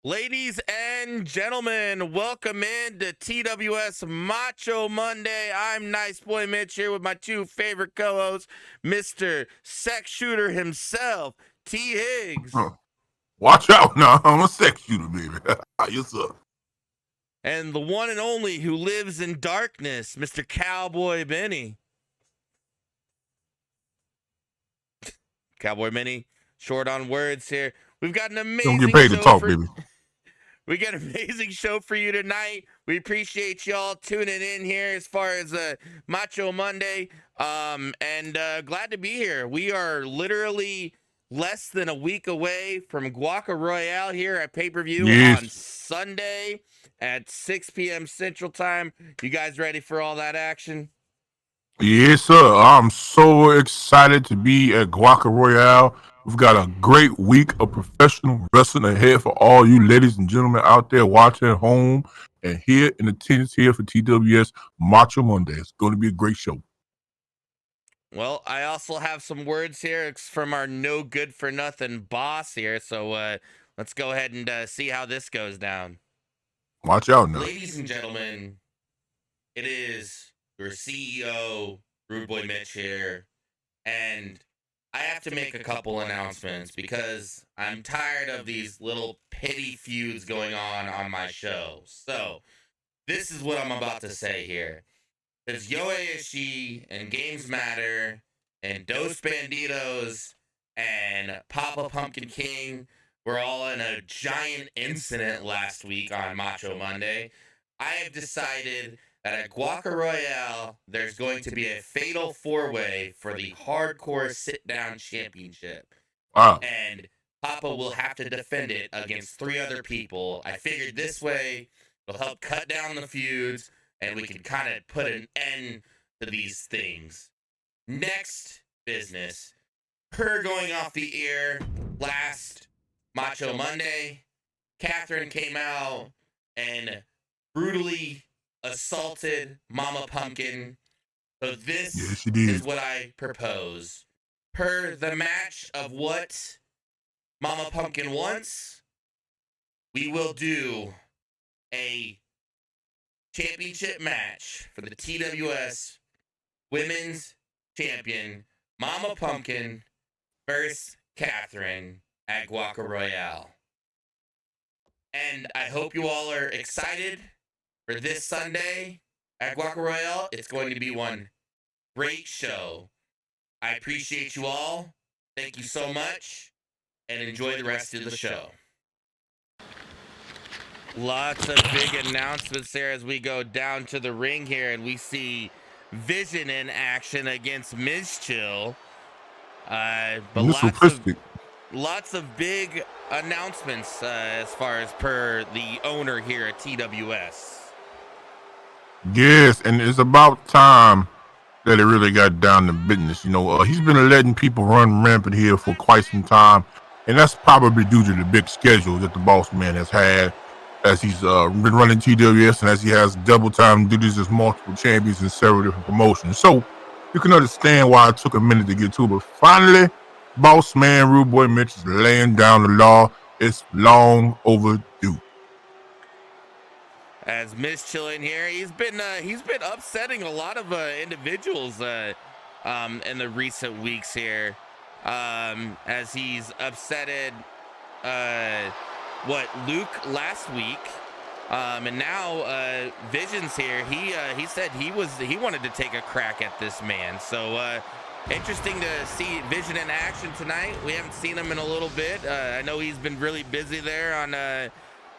Ladies and gentlemen, welcome in to TWS Macho Monday. I'm Nice Boy Mitch here with my two favorite co-hosts, Mr. Sex Shooter himself, T. Higgs, Huh. Watch out now. I'm a sex shooter, baby. Yes, sir. and the one and only who lives in darkness, Mr. Cowboy Benny. Cowboy Benny, short on words here. We've got an Don't get amazing paid to show talk, for baby. We got an amazing show for you tonight. We appreciate y'all tuning in here as far as Macho Monday. And glad to be here. We are literally less than a week away from Guaca Royale here at pay-per-view on Yes. Sunday at 6 p.m. Central Time. You guys ready for all that action? Yes, sir. I'm so excited to be at Guaca Royale. We've got a great week of professional wrestling ahead for all you ladies and gentlemen out there watching at home and here in attendance here for TWS Macho Monday. It's going to be a great show. Well, I also have some words here from our no good for nothing boss here. So let's go ahead and see how this goes down. Watch out now. Ladies and gentlemen, it is your CEO, Rude Boy Mitch here, and I have to make a couple announcements because I'm tired of these little petty feuds going on my show. So, this is what I'm about to say here. Because Yoei Ishii and Games Matter and Dos Banditos and Papa Pumpkin King were all in a giant incident last week on Macho Monday. I have decided that at Guaca Royale, there's going to be a fatal four-way for the Hardcore Sit-Down Championship. Wow. And Papa will have to defend it against three other people. I figured this way it'll help cut down the feuds and we can kind of put an end to these things. Next business. Per going off the air last Macho Monday, Catherine came out and brutally assaulted Mama Pumpkin. So Yes, this she did. is what I propose. Per the match of what Mama Pumpkin wants, we will do a championship match for the TWS Women's Champion, Mama Pumpkin versus Catherine at Guaca Royale. And I hope you all are excited for this Sunday at Guaca Royale. It's going to be one great show. I appreciate you all. Thank you so much. And enjoy the rest of the show. Lots of big announcements there as we go down to the ring here and we see Vision in action against Ms. Chill. But Mr. Pristic. lots of big announcements as far as per the owner here at TWS. Yes, and it's about time that it really got down to business. He's been letting people run rampant here for quite some time, and that's probably due to the big schedule that the boss man has had as he's been running TWS and as he has double time duties as multiple champions in several different promotions. So you can understand why it took a minute to get to it, but finally, boss man Rude Boy Mitch is laying down the law. It's long overdue. As Miss Chill in here, he's been upsetting a lot of individuals in the recent weeks here, as he's upsetted Luke last week, and now Vision's here. He said he wanted to take a crack at this man. So interesting to see Vision in action tonight. We haven't seen him in a little bit. I know he's been really busy there on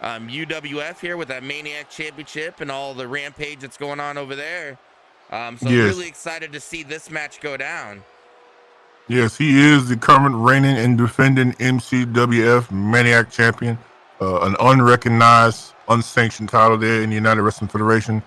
UWF here with that Maniac Championship and all the rampage that's going on over there. So Yes. really excited to see this match go down. Yes, he is the current reigning and defending MCWF Maniac Champion, an unrecognized, unsanctioned title there in the United Wrestling Federation.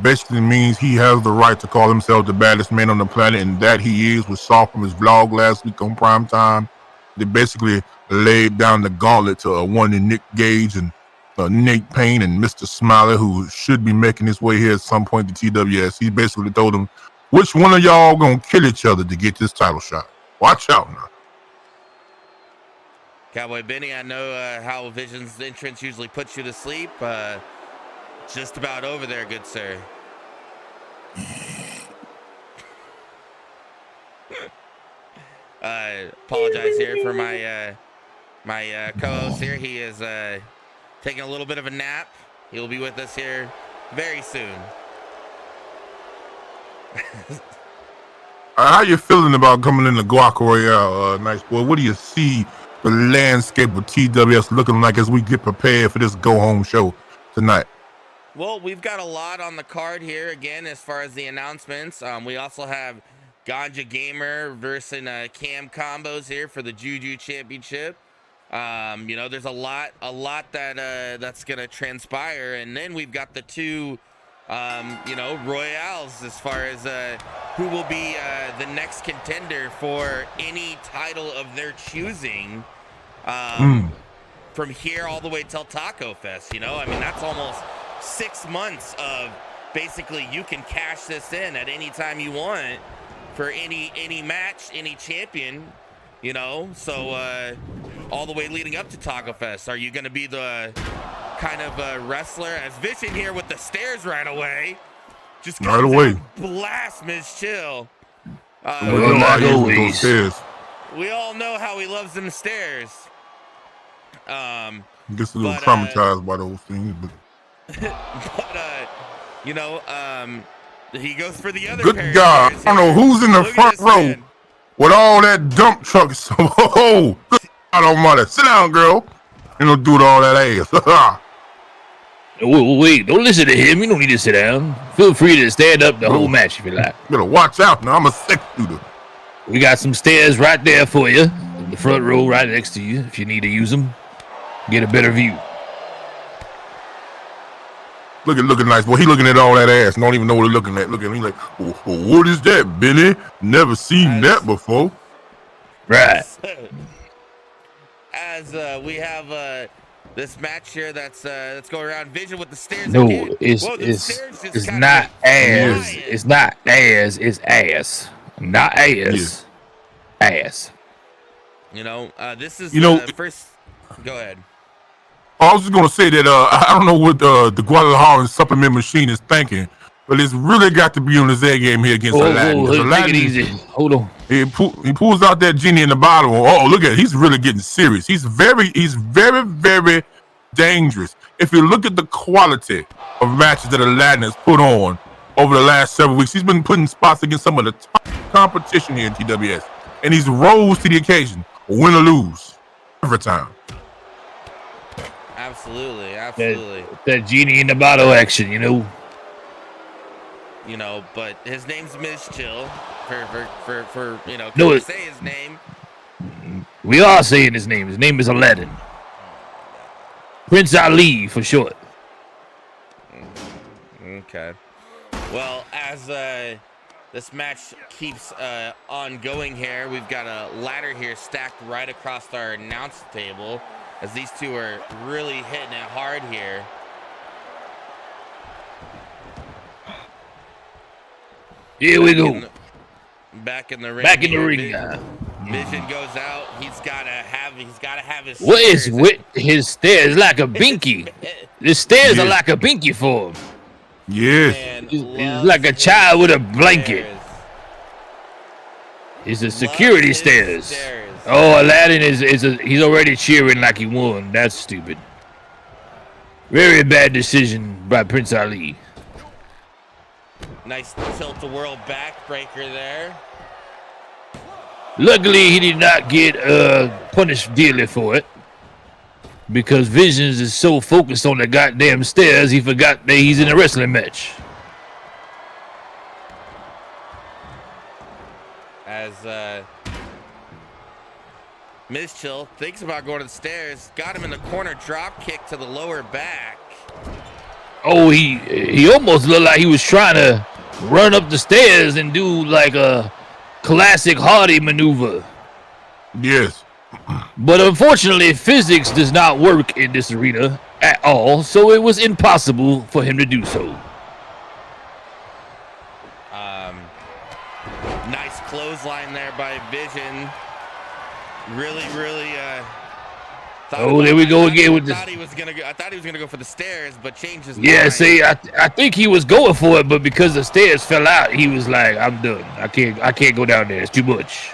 Basically means he has the right to call himself the baddest man on the planet, and that he is. We saw from his vlog last week on Prime Time. They basically laid down the gauntlet to one in Nick Gage and Nate Payne and Mr. Smiley, who should be making his way here at some point to TWS. He basically told them, which one of y'all gonna kill each other to get this title shot? Watch out now. Cowboy Benny, I know how Vision's entrance usually puts you to sleep. Just about over there, good sir. Apologize here for my my co-host here. He is taking a little bit of a nap. He will be with us here very soon. How you feeling about coming in the Guac Royale, nice boy? What do you see the landscape of TWS looking like as we get prepared for this go-home show tonight? Well, we've got a lot on the card here again as far as the announcements. We also have Ganja Gamer versus Cam Combos here for the Juju Championship. You know, there's a lot that that's gonna transpire, and then we've got the two, you know, royales as far as who will be the next contender for any title of their choosing. From here all the way till Taco Fest. You know, I mean, that's almost 6 months of basically you can cash this in at any time you want for any match, any champion, you know. So all the way leading up to Taco Fest, are you going to be the kind of wrestler as Vision here with the stairs right away? Just right away. Blast Ms. Chill. We all know how he loves them stairs. Gets a little traumatized by those things, but you know, he goes for the other. Good God, I don't know who's in the front row with all that dump trucks. Oh, good God Almighty! Sit down, girl. You don't do all that ass. Wait, don't listen to him. You don't need to sit down. Feel free to stand up the whole match if you like. Better watch out now. I'm a sex shooter. We got some stairs right there for you. In the front row right next to you if you need to use them. Get a better view. Looking nice, boy. He looking at all that ass and don't even know what he's looking at. Look at him, he's like, what is that, Benny? Never seen that before. Right. As we have this match here that's going around. Vision with the stairs. No, again. it's not ass. It's not ass. It's ass. Not ass. Yeah. Ass. You know, this is first. Go ahead. I was just gonna say that I don't know what the Guadalajara supplement machine is thinking, but it's really got to be on his A game here against Aladdin. Take it easy. Hold on. He pulls out that genie in the bottle. Oh, look at it. He's really getting serious. He's very, very dangerous. If you look at the quality of matches that Aladdin has put on over the last several weeks, he's been putting spots against some of the top competition here in TWS, and he's rose to the occasion, win or lose, every time. Absolutely. That genie in the bottle action, you know. You know, but his name's Ms. Chill. For you know, no, say his name. We are saying his name. His name is Aladdin. Prince Ali for short. Okay. Well, as this match keeps ongoing here, we've got a ladder here stacked right across our announce table. As these two are really hitting it hard here. Here we go. Back in the ring. Back in the ring. Vision goes out. He's gotta have his. What is with his stairs? Like a binky. The stairs are like a binky for him. Yes. He's like a child with a blanket. It's a security stairs. Oh, Aladdin he's already cheering like he won. That's stupid. Very bad decision by Prince Ali. Nice tilt-a-whirl backbreaker there. Luckily, he did not get punished dearly for it. Because Visions is so focused on the goddamn stairs, he forgot that he's in a wrestling match. As Ms. Chill thinks about going to the stairs, got him in the corner, drop kick to the lower back. Oh, he almost looked like he was trying to run up the stairs and do like a classic Hardy maneuver. Yes. But unfortunately, physics does not work in this arena at all, so it was impossible for him to do so. Nice clothesline there by Vision. Really Oh, there we go again with this. I thought he was gonna go for the stairs, but changed his mind. Yeah, see, I think he was going for it, but because the stairs fell out, he was like, "I'm done. I can't go down there. It's too much."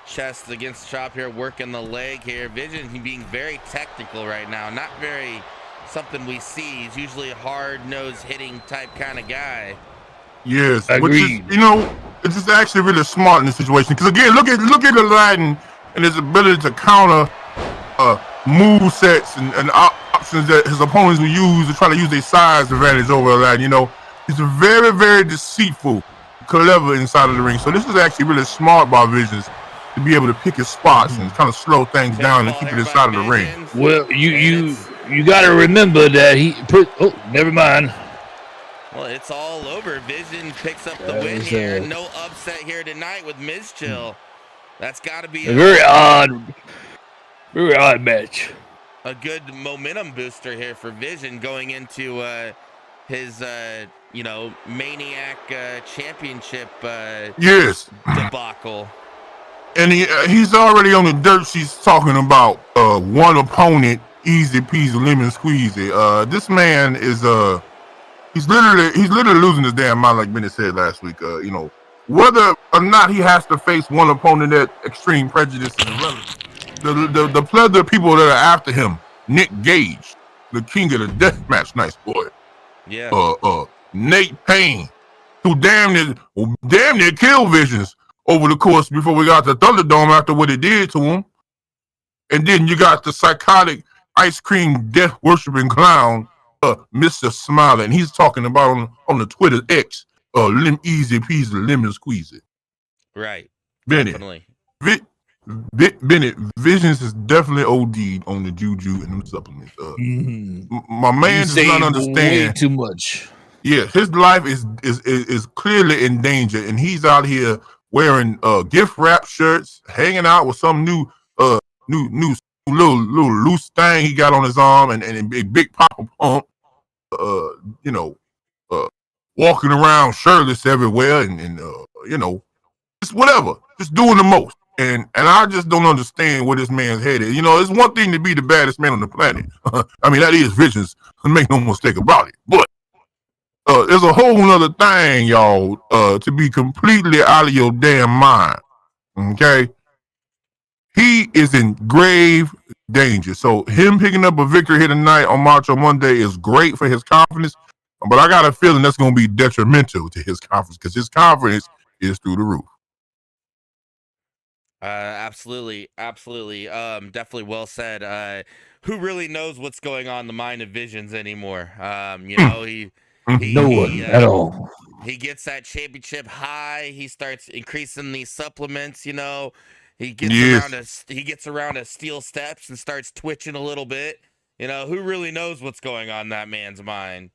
Chest against chop here, working the leg here. Vision, he being very technical right now. Not very something we see. He's usually a hard-nosed hitting type kind of guy. Yes, agreed. Which is, it's just actually really smart in this situation. Because again, look at Aladdin and his ability to counter move sets and options that his opponents will use to try to use their size advantage over Aladdin. He's very, very deceitful, clever inside of the ring. So this is actually really smart by Visions to be able to pick his spots and kind of slow things down and keep it inside of the ring. Well, you got to remember that never mind. Well, it's all over. Vision picks up the win here. No upset here tonight with Miz Chill. That's got to be a very odd match. A good momentum booster here for Vision going into his Maniac Championship debacle. And he's already on the dirt sheets talking about one opponent, easy peasy lemon squeezy. This man is he's literally losing his damn mind, like Bennett said last week. Whether or not he has to face one opponent at extreme prejudice is irrelevant. The plethora of people that are after him, Nick Gage, the king of the deathmatch, nice boy. Yeah. Nate Payne, who damn near killed Visions over the course before we got to Thunderdome after what it did to him. And then you got the psychotic ice cream death worshiping clown, Mr. Smiley, and he's talking about on the Twitter X, easy peasy lemon squeezy. Right. Bennett. Definitely. Bennett, Visions is definitely OD'd on the juju and them supplements. My man does not understand way too much. Yeah, his life is clearly in danger, and he's out here wearing gift wrap shirts, hanging out with some new little loose thing he got on his arm, and a big pop pump. Walking around shirtless everywhere, and just whatever, just doing the most. And I just don't understand where this man's head is. It's one thing to be the baddest man on the planet. I mean, that is Visions. Make no mistake about it. But there's a whole nother thing, y'all, to be completely out of your damn mind. Okay? He is in grave danger. So him picking up a victory here tonight on Macho Monday is great for his confidence. But I got a feeling that's going to be detrimental to his confidence because his confidence is through the roof. Absolutely. Definitely well said. Who really knows what's going on in the mind of Visions anymore? No one at all. He gets that championship high. He starts increasing these supplements. He gets around to steel steps and starts twitching a little bit. Who really knows what's going on in that man's mind?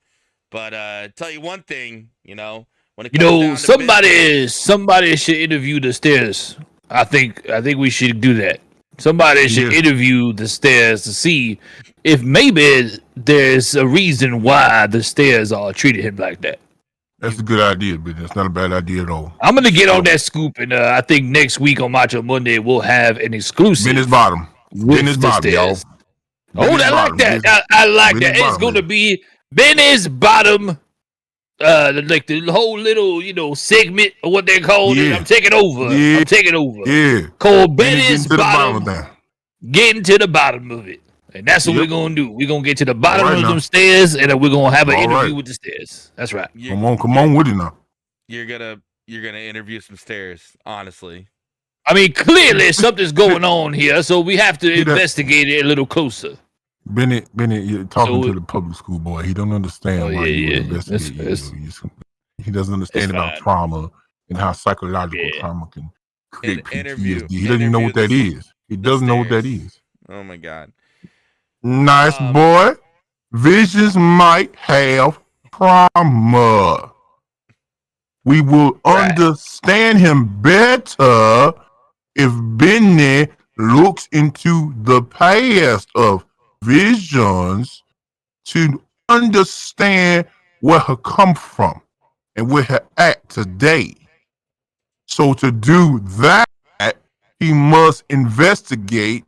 But tell you one thing, when it comes down to somebody should interview the stairs. I think we should do that. Somebody should interview the stairs to see if maybe there's a reason why the stairs are treated him like that. That's a good idea, but it's not a bad idea at all. I'm going to get on that scoop, and I think next week on Macho Monday, we'll have an exclusive. Ben's bottom. Ben's bottom, y'all. Oh, I like that. I like that. It's going to be Ben's bottom, like the whole little, segment or what they call it. I'm taking over. Yeah. Called Ben's bottom. Getting to the bottom of it. And that's what we're going to do. We're going to get to the bottom of them stairs, and then we're going to have an interview with the stairs. That's right. Come on with it now. You're gonna interview some stairs, honestly. I mean, clearly something's going on here, so we have to investigate it a little closer. Bennett, you're talking to the public school boy. He don't understand why you would investigate. He doesn't understand about trauma and how psychological trauma can create PTSD. He doesn't even know what that is. He doesn't know what that is. Oh my God. Nice boy. Visions might have trauma. We will understand him better if Benny looks into the past of Visions to understand where her come from and where her at today. So to do that, he must investigate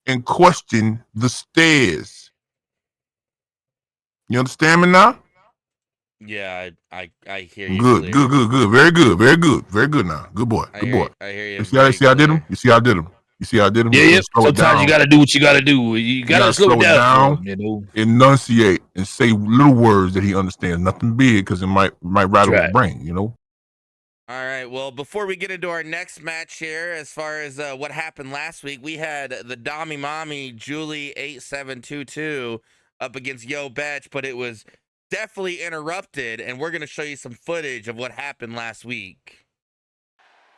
and question the stairs. You understand me now? Yeah, I hear you. Good, clear. good. Very good now. Good boy. I Good boy. hear you. You see how I did him? You see how I did him? You see how I did him? Yeah, You yep. slow it Sometimes down. you got to do what you got to do. You got to slow it down for him, you know. Enunciate and say little words that he understands. Nothing big because it might rattle his brain, you know. All right. Well, before we get into our next match here, as far as what happened last week, we had the Dommy Mommy Julie 8722 up against Yo Betch, but it was definitely interrupted, and we're gonna show you some footage of what happened last week.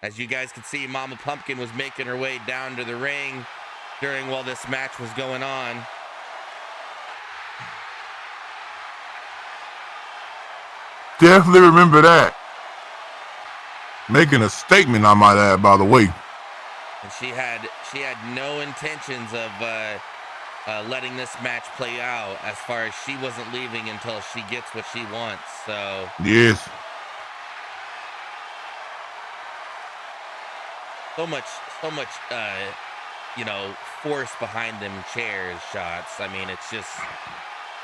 As you guys can see, Mama Pumpkin was making her way down to the ring while this match was going on. Definitely remember that. Making a statement, I might add, by the way. And she had no intentions of letting this match play out, as far as she wasn't leaving until she gets what she wants. So yes, so much force behind them chairs shots. I mean, it's just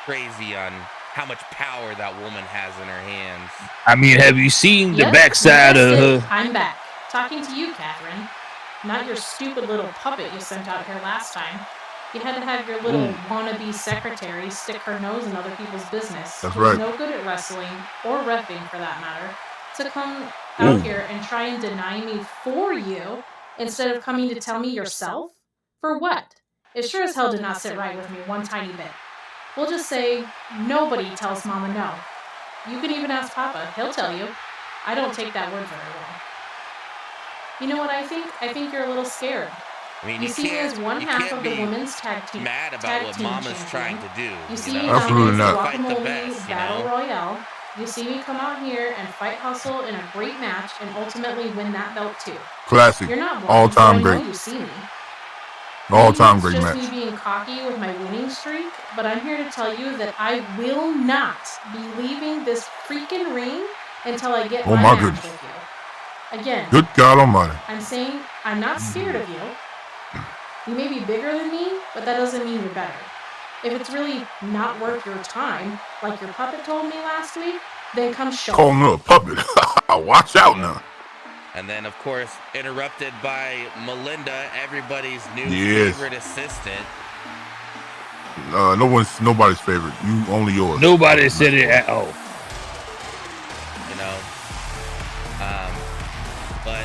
crazy on how much power that woman has in her hands. I mean, have you seen the backside of her? I'm back. Talking to you, Catherine. Not your stupid little puppet you sent out here last time. You had to have your little wannabe secretary stick her nose in other people's business. That's who's right. no good at wrestling, or reffing for that matter, to come out here and try and deny me for you instead of coming to tell me yourself? For what? It sure as hell did not sit right with me one tiny bit. We'll just say nobody tells Mama no. You can even ask Papa. He'll tell you. I don't take that word very well. You know what I think? I think you're a little scared. I mean, you see me as one half of the women's tag team. Mad about what Mama's trying to do. You see me Absolutely dominate not. the Guacamole Battle Royale. You see me come out here and fight hustle in a great match and ultimately win that belt too. Classic. You're not blind, all-time so I great. know you see me. All-time great It's match. just me being cocky with my winning streak, but I'm here to tell you that I will not be leaving this freaking ring until I get my match goodness. with you. Again, Good God Almighty. I'm saying I'm not scared of you. You may be bigger than me, but that doesn't mean you're better. If it's really not worth your time, like your puppet told me last week, then come show me. Calling her a puppet. Watch out now. And then, of course, interrupted by Melinda, everybody's new favorite assistant. Nobody's favorite. You only yours. Nobody said it at all. You know, but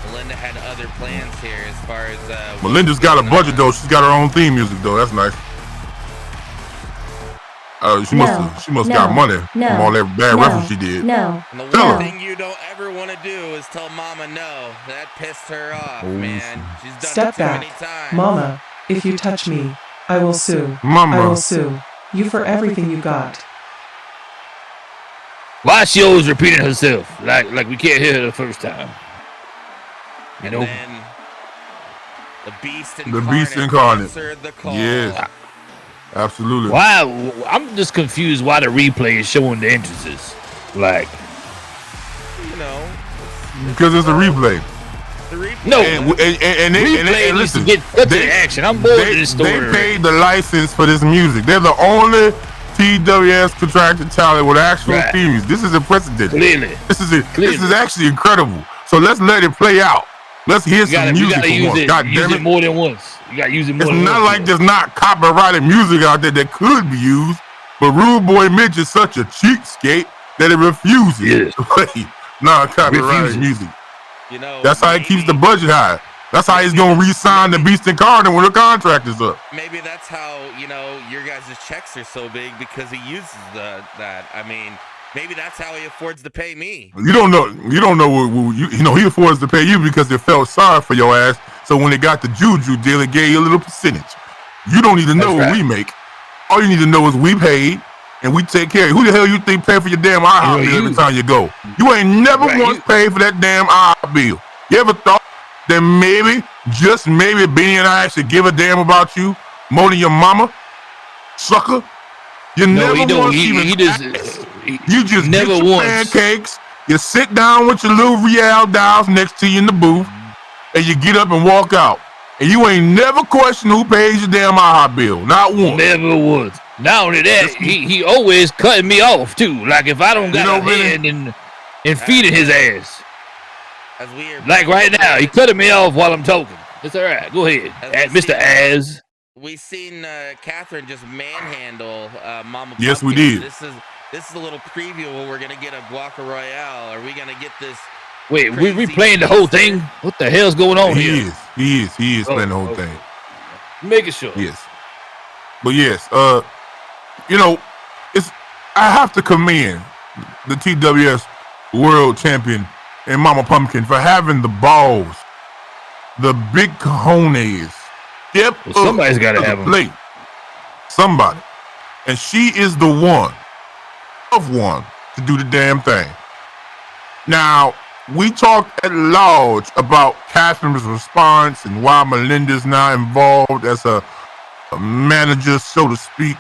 Melinda had other plans here as far as Melinda's got a budget though. She's got her own theme music though. That's nice. She must got money from all that bad reference she did. And the one thing you don't ever want to do is tell Mama no. That pissed her off, man. She's done Step it too back. many times. Mama, if you touch me, I will sue. Mama. I will sue you for everything you got. Why she always repeating herself? Like we can't hear her the first time. You know? Then the Beast Incarnate. answered the call. Yes. Absolutely. Why? I'm just confused why the replay is showing the entrances. Like, You know, Because it's a replay. the replay. no, And replay needs to listen, get cut to the action. I'm bored of this story. They paid the license for this music. They're the only TWS contracted talent with actual themes. This is unprecedented. Clearly. This is actually incredible. So let's let it play out. Let's hear some music for once. God damn Use it. it more than once. You got to use it more than once. It's not like there's not copyrighted music out there that could be used, but Rude Boy Mitch is such a cheapskate that it refuses to play non-copyrighted music. You know, that's how he keeps the budget high. That's how he's gonna re-sign the Beast Incarnate when the contract is up. Maybe that's how, you know, your guys' checks are so big, because he uses that. I mean, maybe that's how he affords to pay me. You don't know he affords to pay you because it felt sorry for your ass. So when it got the Juju deal, it gave you a little percentage. You don't need to know what we make. All you need to know is we paid and we take care of you. Who the hell you think pay for your damn IHOP bill every time you go? You ain't never once paid for that damn IHOP bill. You ever thought that maybe, just maybe, Benny and I should give a damn about you more than your mama? Sucker. You never once even you just never get your once. pancakes. You sit down with your little Real dolls next to you in the booth. and you get up and walk out. And you ain't never questioned who pays your damn IHOP bill. Not once. Never was. Not only that, he always cutting me off too. Like if I don't got a hand in feeding his ass. Like right now, he cutting me off while I'm talking. It's all right. Go ahead, Mr. Az. We seen Catherine just manhandle Mama. Yes, Pumpkin. we did. This is a little preview of when we're gonna get a Guaca Royale. Are we gonna get this? Wait, we replaying the whole thing? What the hell's going on here? He is playing the whole thing. Making sure. Yes. But yes, you know, I have to commend the TWS World Champion and Mama Pumpkin for having the balls, the big cojones. Yep. Well, somebody's got to have them. Somebody. And she is the one to do the damn thing. Now, we talked at large about Catherine's response and why Melinda's now involved as a manager, so to speak.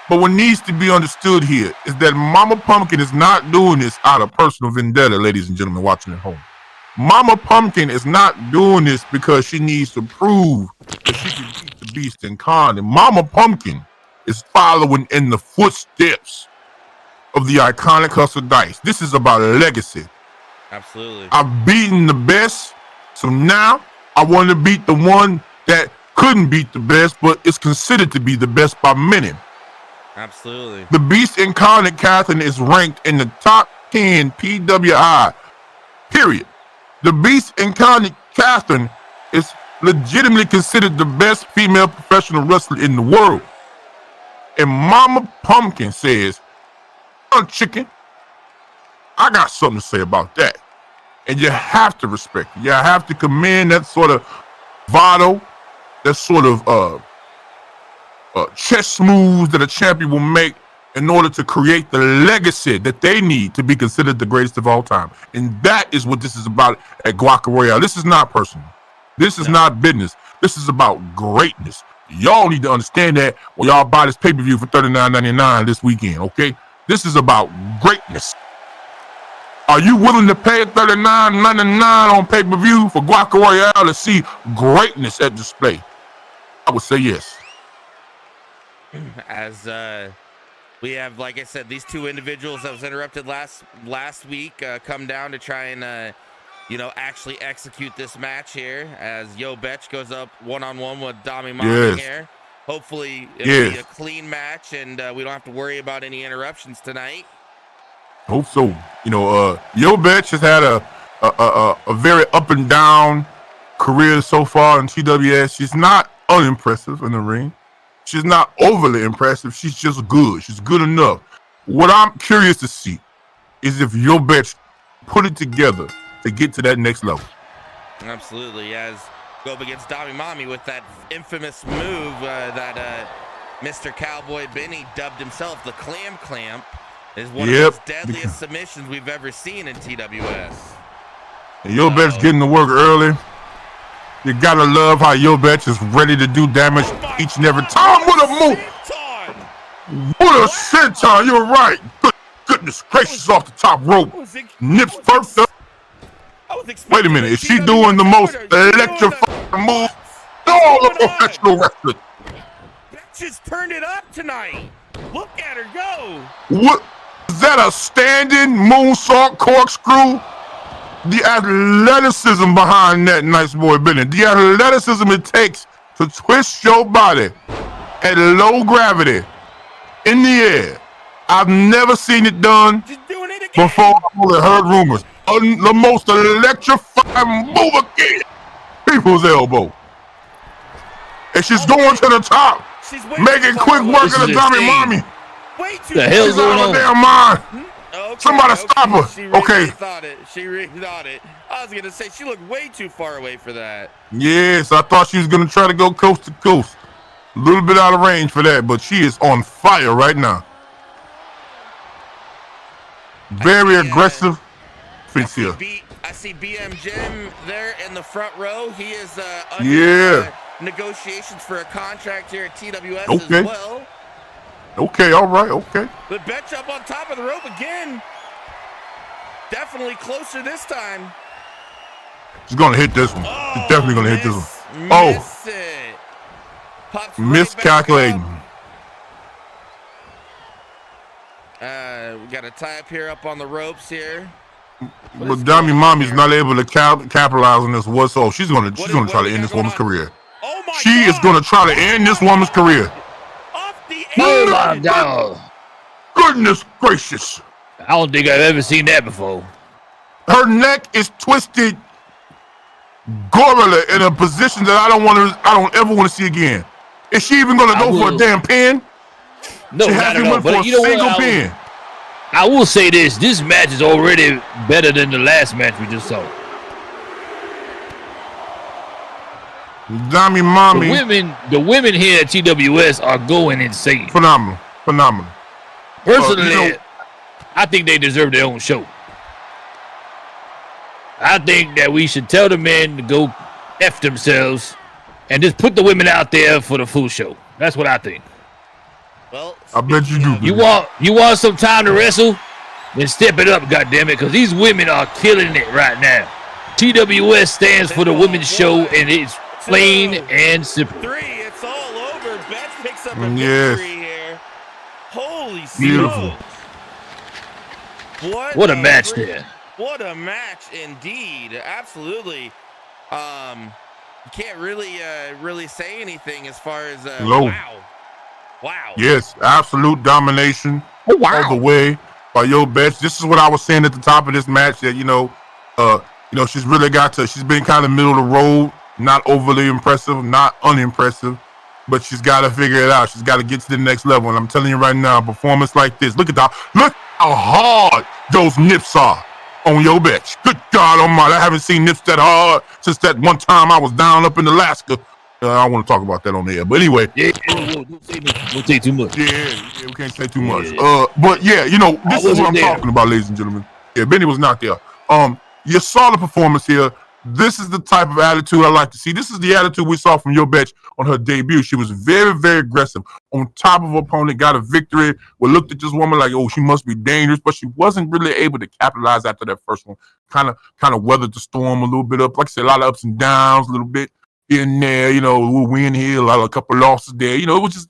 But what needs to be understood here is that Mama Pumpkin is not doing this out of personal vendetta, ladies and gentlemen watching at home. Mama Pumpkin is not doing this because she needs to prove that she can beat the beast incarnate. Mama Pumpkin is following in the footsteps of the iconic Hustle Dice. This is about legacy. Absolutely. I've beaten the best, so now I want to beat the one that couldn't beat the best, but is considered to be the best by many. Absolutely. The Beast Incarnate Catherine is ranked in the top 10 PWI, period. The Beast Incarnate Catherine is legitimately considered the best female professional wrestler in the world. And Mama Pumpkin says, "Oh, chicken, I got something to say about that." And you have to respect it. You have to commend that sort of vital, that sort of chess moves that a champion will make in order to create the legacy that they need to be considered the greatest of all time. And that is what this is about at Guaca Royale. This is not personal. This is not business. This is about greatness. Y'all need to understand that when y'all buy this pay-per-view for $39.99 this weekend, okay? This is about greatness. Are you willing to pay $39.99 on pay-per-view for Guaca Royale to see greatness at display? I would say yes. As we have, like I said, these two individuals that was interrupted last week come down to try and actually execute this match here, as Yo Betch goes up one-on-one with Dami Mami here. Hopefully it'll be a clean match and we don't have to worry about any interruptions tonight. Hope so. Yo Betch has had a very up and down career so far in TWS. She's not unimpressive in the ring. She's not overly impressive. She's just good. She's good enough. What I'm curious to see is if Yo Betch put it together to get to that next level. Absolutely. As go up against Dami Mami with that infamous move that Mr. Cowboy Benny dubbed himself the Clam Clamp. Is one of the deadliest submissions we've ever seen in TWS. And Yo Betch getting to work early. You gotta love how Yo Betch is ready to do damage each and every time with a move. What a senton! You're right. Goodness gracious, off the top rope. Nips first up. Wait a minute, is she doing the most electrifying move in all of professional wrestling? Betch just turned it up tonight. Look at her go. What? Is that a standing moonsault corkscrew? The athleticism behind that, nice boy Bennett. The athleticism it takes to twist your body at low gravity in the air. I've never seen it done before. I've only heard rumors. The most electrifying move again. People's elbow. And she's going to the top. Making quick work of the Dami Mami. The hell's going on? Damn mind. Somebody stop her. She really thought it. She really thought it. I was going to say, she looked way too far away for that. Yes, I thought she was going to try to go coast to coast. A little bit out of range for that, but she is on fire right now. Very aggressive. I see BM Jim there in the front row. He is under negotiations for a contract here at TWS as well. Okay, all right, okay. But Betch up on top of the rope again. Definitely closer this time. She's gonna hit this one. She's definitely gonna hit this one. Oh, Miss it. Pops miscalculating. We got a tie up here up on the ropes here. But Dami Mommy's not able to capitalize on this whatsoever. She's gonna try to end this woman's career. Oh my she is gonna try to end this woman's career. Off the Oh my God! Goodness gracious! I don't think I've ever seen that before. Her neck is twisted, gorilla in a position that I don't ever want to see again. Is she even gonna go for a damn pin? No, she hasn't went for a single pin. I will say this: this match is already better than the last match we just saw. Dami Mommy. The women here at TWS are going insane. Phenomenal. Personally, I think they deserve their own show. I think that we should tell the men to go F themselves and just put the women out there for the full show. That's what I think. Well, I bet you do. You want some time to wrestle? Then step it up, goddammit, because these women are killing it right now. TWS stands for the women's show, and it's plain and simple. 3, it's all over. Beth picks up a victory here. Holy smokes. What a match there. What a match indeed. Absolutely. You can't really say anything as far as wow. Yes, absolute domination all the way by Yo Betch. This is what I was saying at the top of this match, that she's really she's been kind of middle of the road, not overly impressive, not unimpressive, but she's got to figure it out. She's got to get to the next level. And I'm telling you right now, a performance like this, look how hard those nips are on Yo Betch. Good God Almighty, I haven't seen nips that hard since that one time I was down up in Alaska. I don't want to talk about that on the air, but anyway. Don't say too much. Yeah, we can't say too much. But yeah, this is what I'm talking about, ladies and gentlemen. Yeah, Benny was not there. You saw the performance here. This is the type of attitude I like to see. This is the attitude we saw from Yo Betch on her debut. She was very, very aggressive. On top of her opponent, got a victory. We looked at this woman like, oh, she must be dangerous, but she wasn't really able to capitalize after that first one. Kind of weathered the storm a little bit up. Like I said, a lot of ups and downs, a little bit in there, a little win here, a couple losses there. It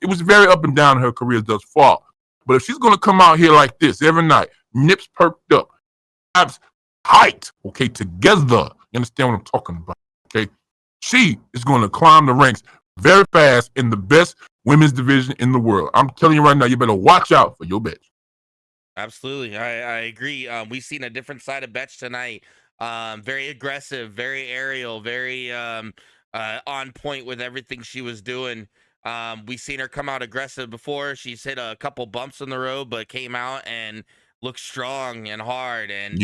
was very up and down in her career thus far. But if she's gonna come out here like this every night, nips perked up, abs tight, okay, together. You understand what I'm talking about? Okay, she is gonna climb the ranks very fast in the best women's division in the world. I'm telling you right now, you better watch out for Yo Betch. Absolutely, I agree. We've seen a different side of Betch tonight. Very aggressive, very aerial, very on point with everything she was doing. We've seen her come out aggressive before. She's hit a couple bumps in the road, but came out and looked strong and hard, and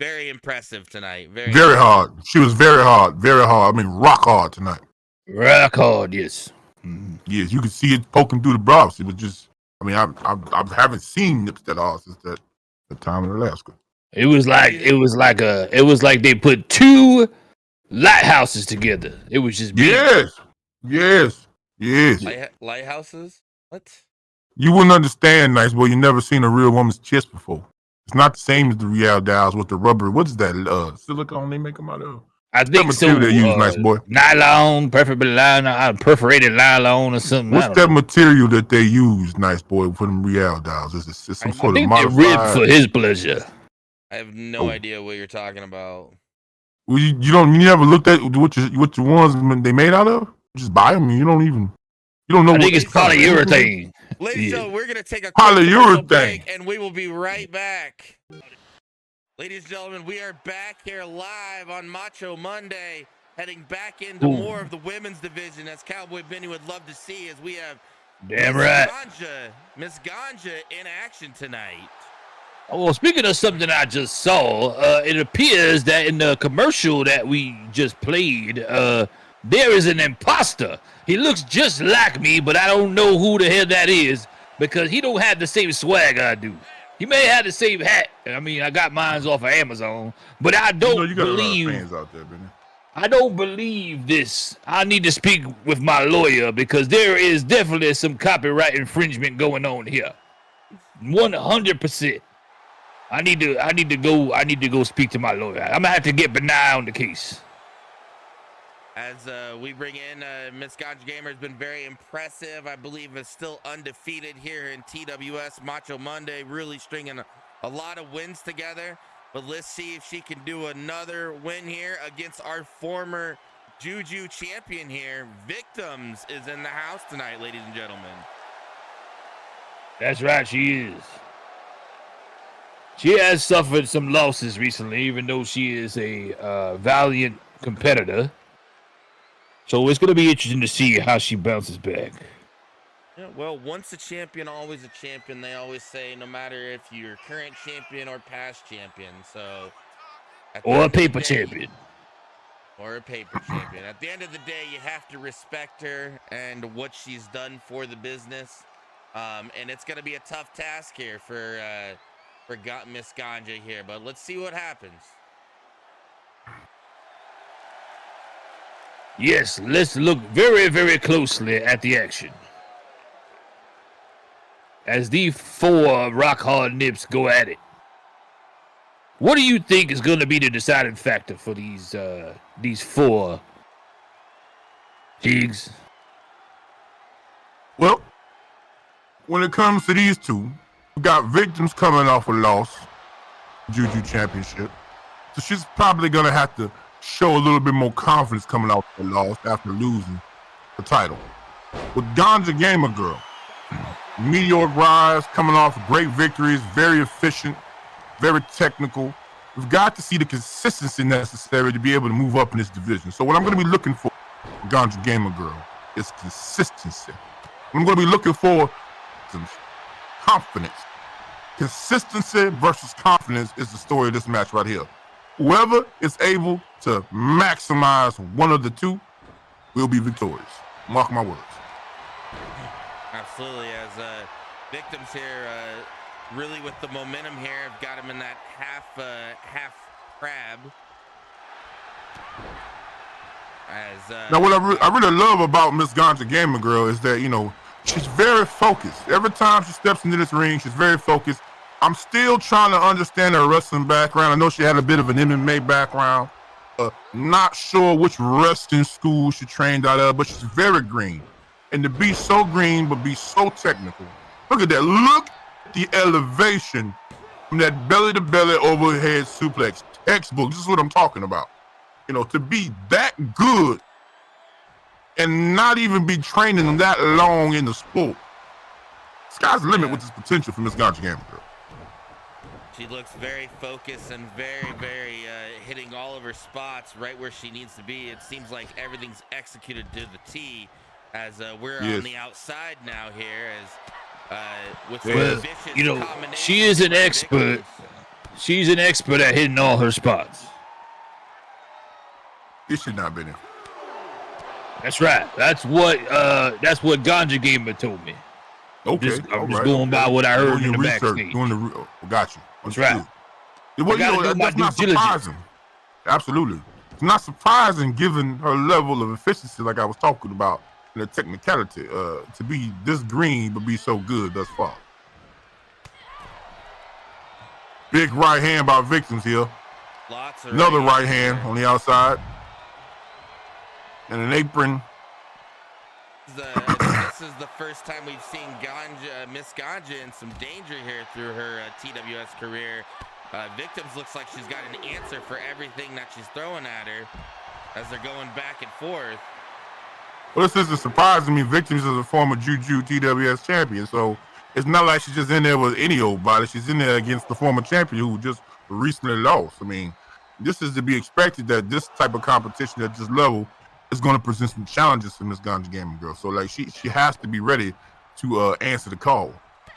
very impressive tonight. Very hard. She was very hard. I mean, rock hard tonight. Rock hard, yes. Mm-hmm. Yes, you could see it poking through the brows. It was just, I mean, I haven't seen nips that hard since that time in Alaska. It was like they put two lighthouses together. It was just beautiful. Yes. Lighthouses? What? You wouldn't understand, nice boy. You never seen a real woman's chest before. It's not the same as the real dolls with the rubber. What is that? Silicone they make them out of? I think so. They use, nice boy. Nylon, preferably perforated nylon or something. What's that material that they use, nice boy, for them real dolls? Is it some sort of modified? They're ribbed for his pleasure. I have no idea what you're talking about. Well, you never looked at what the ones they made out of? You just buy them. You don't know. I think it's polyurethane. Ladies and gentlemen, we're gonna take a quick break, and we will be right back. Ladies and gentlemen, we are back here live on Macho Monday, heading back into more of the women's division, as Cowboy Benny would love to see, as we have Miss Ganja in action tonight. Well, speaking of something I just saw, it appears that in the commercial that we just played, there is an imposter. He looks just like me, but I don't know who the hell that is, because he don't have the same swag I do. He may have the same hat. I mean, I got mine off of Amazon, but I don't believe. Fans out there, Benny. I don't believe this. I need to speak with my lawyer, because there is definitely some copyright infringement going on here. 100%. I need to go speak to my lawyer. I'm gonna have to get Benai on the case. As we bring in Miss Ganja Gamer, has been very impressive. I believe is still undefeated here in TWS Macho Monday, really stringing a lot of wins together. But let's see if she can do another win here against our former Juju champion here. Victims is in the house tonight, ladies and gentlemen. That's right, she is. She has suffered some losses recently, even though she is a valiant competitor. So it's going to be interesting to see how she bounces back. Yeah, well, once a champion, always a champion. They always say, no matter if you're current champion or past champion. So, or a paper champion. Or a paper champion. At the end of the day, you have to respect her and what she's done for the business. And it's going to be a tough task here for Miss Ganja here. But let's see what happens. Yes, let's look very, very closely at the action. As the four rock-hard nips go at it. What do you think is going to be the deciding factor for these four jigs? Well, when it comes to these two, we got Victims coming off a loss, Juju Championship. So she's probably going to have to show a little bit more confidence coming off the loss after losing the title. With Ganja Gamer Girl, meteoric rise, coming off great victories, very efficient, very technical. We've got to see the consistency necessary to be able to move up in this division. So what I'm going to be looking for, Ganja Gamer Girl, is consistency. I'm going to be looking for some confidence. Consistency versus confidence is the story of this match right here. Whoever is able to maximize one of the two will be victorious. Mark my words. Absolutely. As Victims here, really with the momentum here, have got him in that half crab. As now, what I really love about Miss Ganja Gamer Girl is that, you know, she's very focused. Every time she steps into this ring, she's very focused. I'm still trying to understand her wrestling background. I know she had a bit of an MMA background. Not sure which wrestling school she trained out of, but she's very green. And to be so green, but be so technical. Look at that. Look at the elevation from that belly-to-belly overhead suplex. Textbook. This is what I'm talking about. You know, to be that good and not even be training that long in the sport. Sky's the limit with this potential for Miss Ganja Gamer Girl. She looks very focused and very, very hitting all of her spots right where she needs to be. It seems like everything's executed to the T as we're on the outside now here as with some vicious you know, she is an expert. She's an expert at hitting all her spots. It should not be there. That's right. That's what Ganja Gamer told me. Okay, I'm just going by what I heard in the backstage. Got you. That's right. Well, you know, that's not surprising. Absolutely. It's not surprising given her level of efficiency, like I was talking about, and the technicality, to be this green but be so good thus far. Big right hand by Victims here. Another right hand on the outside. And an apron. This is the first time we've seen Miss Ganja in some danger here through her TWS career. Victims looks like she's got an answer for everything that she's throwing at her as they're going back and forth. Well, this isn't surprising me. Victims is a former Juju TWS champion, so it's not like she's just in there with any old body. She's in there against the former champion who just recently lost. I mean, this is to be expected that this type of competition at this level is going to present some challenges for Miss Ganja Gamer Girl. So, like, she has to be ready to answer the call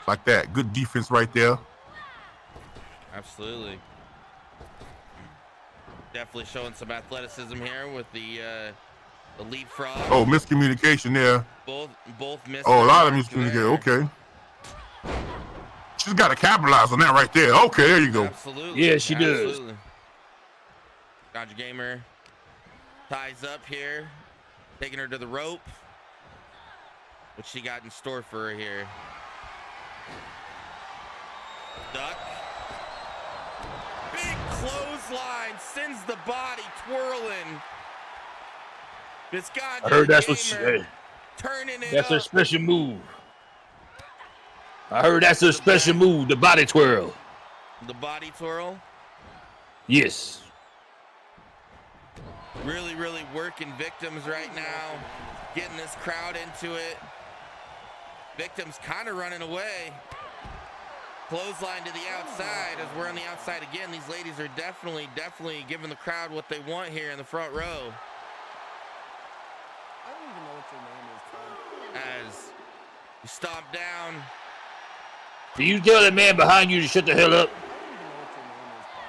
like that. Good defense right there. Absolutely. Definitely showing some athleticism here with the leapfrog. Oh, miscommunication there. Both missed. Oh, a lot of miscommunication. Okay. She's got to capitalize on that right there. Okay, there you go. Absolutely. Yeah, she does. Ganja Gamer ties up here, taking her to the rope. What she got in store for her here? Duck. clothesline, sends the body twirling. Visconti I heard that's Gamer turning it that's her up. special move. I heard that's her special move, the body twirl. The body twirl? Yes. Really, really working Victims right now. Getting this crowd into it. Victims kind of running away. Clothesline to the outside as we're on the outside again. These ladies are definitely giving the crowd what they want here in the front row. I don't even know what your name is, Tom. As you stomp down. Do you tell that man behind you to shut the hell up? I don't even know what your name is, Tom.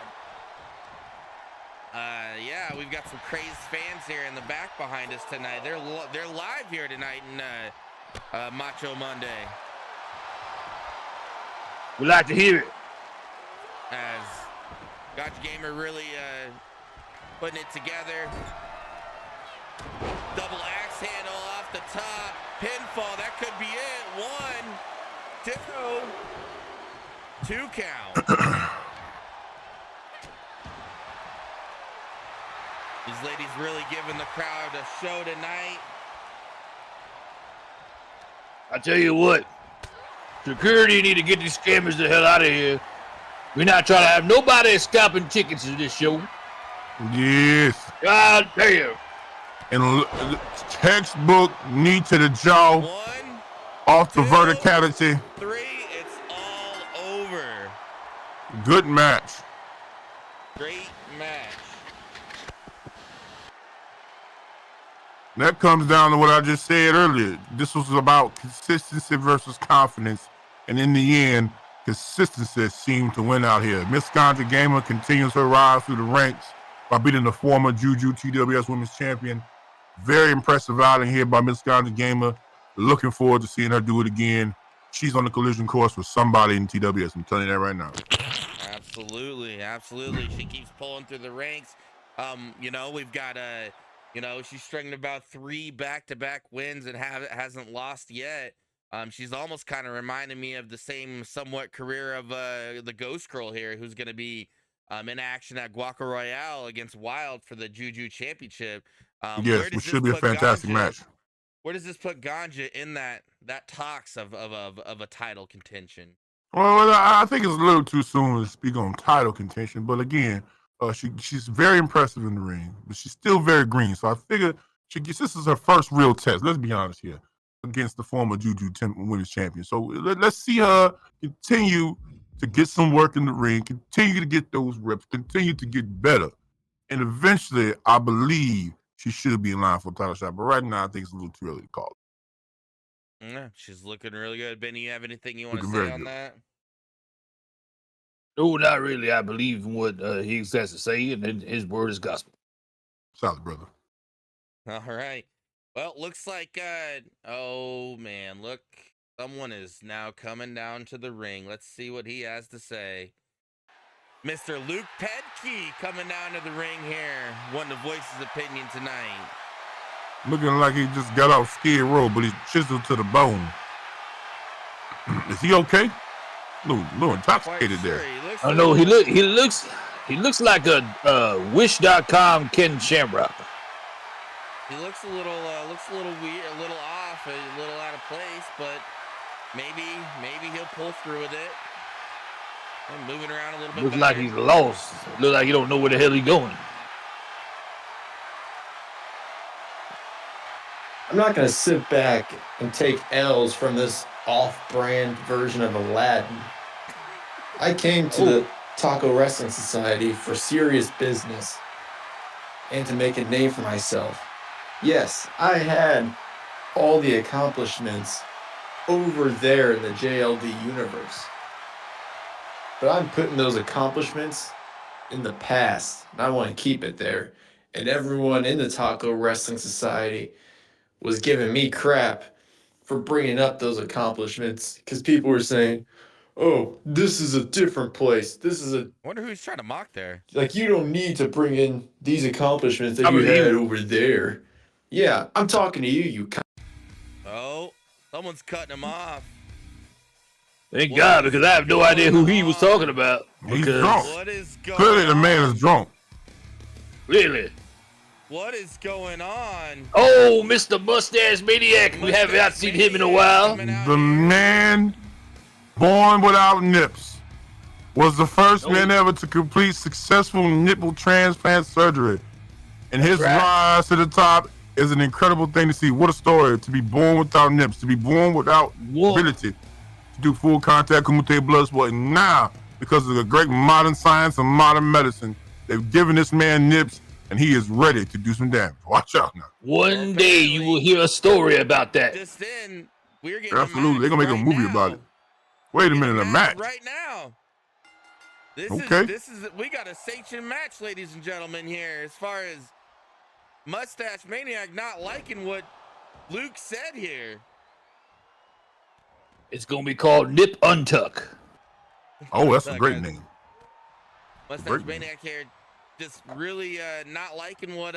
Yeah, we've got some crazed fans here in the back behind us tonight. They're live here tonight in Macho Monday. We like to hear it. As Gotcha Gamer really putting it together. Double axe handle off the top. Pinfall, that could be it. 1, 2. 2 count. These ladies really giving the crowd a show tonight. I tell you what, security need to get these scammers the hell out of here. We're not trying to have nobody scalping tickets to this show. Yes. God damn. And textbook knee to the jaw. 1, off the 2, verticality. 3, it's all over. Good match. Great match. That comes down to what I just said earlier. This was about consistency versus confidence. And in the end, consistency seemed to win out here. Miss Ganja Gamer continues her rise through the ranks by beating the former Juju TWS Women's Champion. Very impressive outing here by Miss Ganja Gamer. Looking forward to seeing her do it again. She's on the collision course with somebody in TWS. I'm telling you that right now. Absolutely. She keeps pulling through the ranks. We've got she's stringing about 3 back-to-back wins and hasn't lost yet. She's almost kind of reminding me of the same somewhat career of the Ghost Girl here, who's going to be in action at Guaca Royale against Wild for the Juju Championship. Yes, which should be a fantastic match. Where does this put Ganja in that talks of a title contention? Well, I think it's a little too soon to speak on title contention, but again, she's very impressive in the ring, but she's still very green. So I figure this is her first real test. Let's be honest here, against the former Juju Women's Champion. So let's see her continue to get some work in the ring, continue to get those reps, continue to get better, and eventually, I believe she should be in line for a title shot. But right now, I think it's a little too early to call it. Yeah, she's looking really good. Benny, you have anything you want to say on that? No, not really. I believe in what he has to say, and his word is gospel. Solid, brother. All right. Well, looks like, oh man, look, someone is now coming down to the ring. Let's see what he has to say. Mr. Luke Pedke coming down to the ring here, wanting to voice his opinion tonight. Looking like he just got off Skid Row, but he's chiseled to the bone. Is he okay? No, intoxicated Sure. there. I know he looks like a Wish.com Ken Shamrock. He looks a little weird, a little off, a little out of place, but maybe he'll pull through with it. And moving around a little bit. Looks like he's lost. Looks like he don't know where the hell he's going. I'm not going to sit back and take L's from this off-brand version of Aladdin. I came to the Taco Wrestling Society for serious business and to make a name for myself. Yes, I had all the accomplishments over there in the JLD universe. But I'm putting those accomplishments in the past, and I want to keep it there. And everyone in the Taco Wrestling Society was giving me crap for bringing up those accomplishments because people were saying, oh, this is a different place. I wonder who's trying to mock there. Like, you don't need to bring in these accomplishments that you had over there. Yeah, I'm talking to you, Oh, someone's cutting him off. Thank God, because I have no idea who he was talking about. He's drunk. What is going Clearly, the man on? is drunk. Really? What is going on? Oh, Mr. Mustache Maniac. We haven't not seen him in a while. The man born without nips was the first man ever to complete successful nipple transplant surgery. And his rise to the top is an incredible thing to see. What a story, to be born without nips, to be born without ability to do full contact kumite blood sport. And now, because of the great modern science and modern medicine, they've given this man nips and he is ready to do some damage. Watch out now. One day you will hear a story about that. Just then, we're getting absolutely. They're gonna make a movie about it. Wait a minute, a match right now. This is we got a sanctioned match, ladies and gentlemen. Here, as far as Mustache Maniac not liking what Luke said here. It's gonna be called Nip Untuck. Oh, that's a great name. Mustache Maniac here, just really not liking what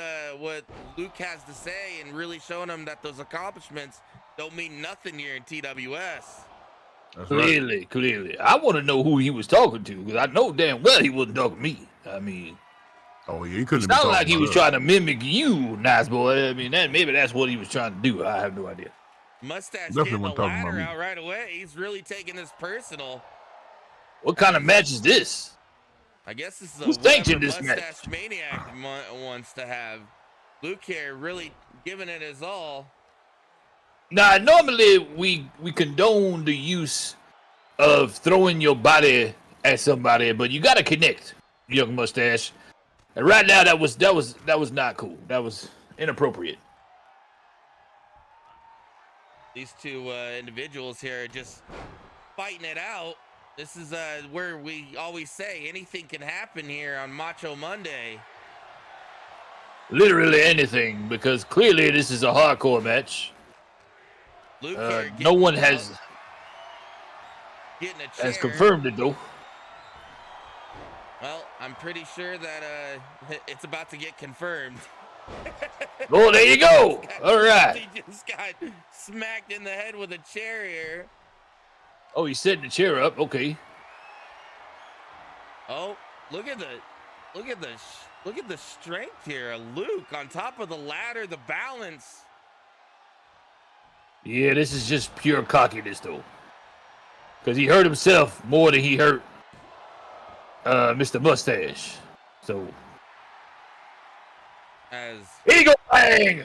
Luke has to say, and really showing him that those accomplishments don't mean nothing here in TWS. That's clearly. I want to know who he was talking to, because I know damn well he wasn't talking to me. I mean, oh yeah, he couldn't. It's not like he was trying to mimic you, nice boy. I mean, maybe that's what he was trying to do. I have no idea. Mustache getting the ladder out right away. He's really taking this personal. What kind of match is this? I guess this is Who's sanctioned this Mustache Maniac wants to have. Luke here really giving it his all. Now, normally we condone the use of throwing your body at somebody, but you got to connect, young Mustache. And right now, that was not cool. That was inappropriate. These two individuals here are just fighting it out. This is where we always say anything can happen here on Macho Monday. Literally anything, because clearly this is a hardcore match. Luke no one has getting a chair. Confirmed it though. Well, I'm pretty sure that it's about to get confirmed. Oh, there you go. All right. He just got smacked in the head with a chair here. Oh, he's setting the chair up. Okay. Oh, look at the strength here. Luke on top of the ladder, the balance. Yeah, this is just pure cockiness though, because he hurt himself more than he hurt Mr. Mustache. So as Eagle Bang.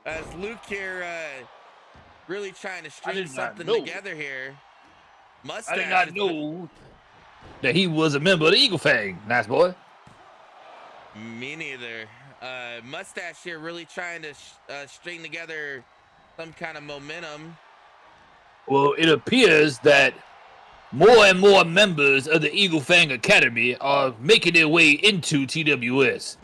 As Luke here really trying to string something together here. Mustache. I did not know that he was a member of the Eagle Fang. Nice boy. Me neither. Mustache here really trying to string together some kind of momentum. Well, it appears that more and more members of the Eagle Fang Academy are making their way into TWS.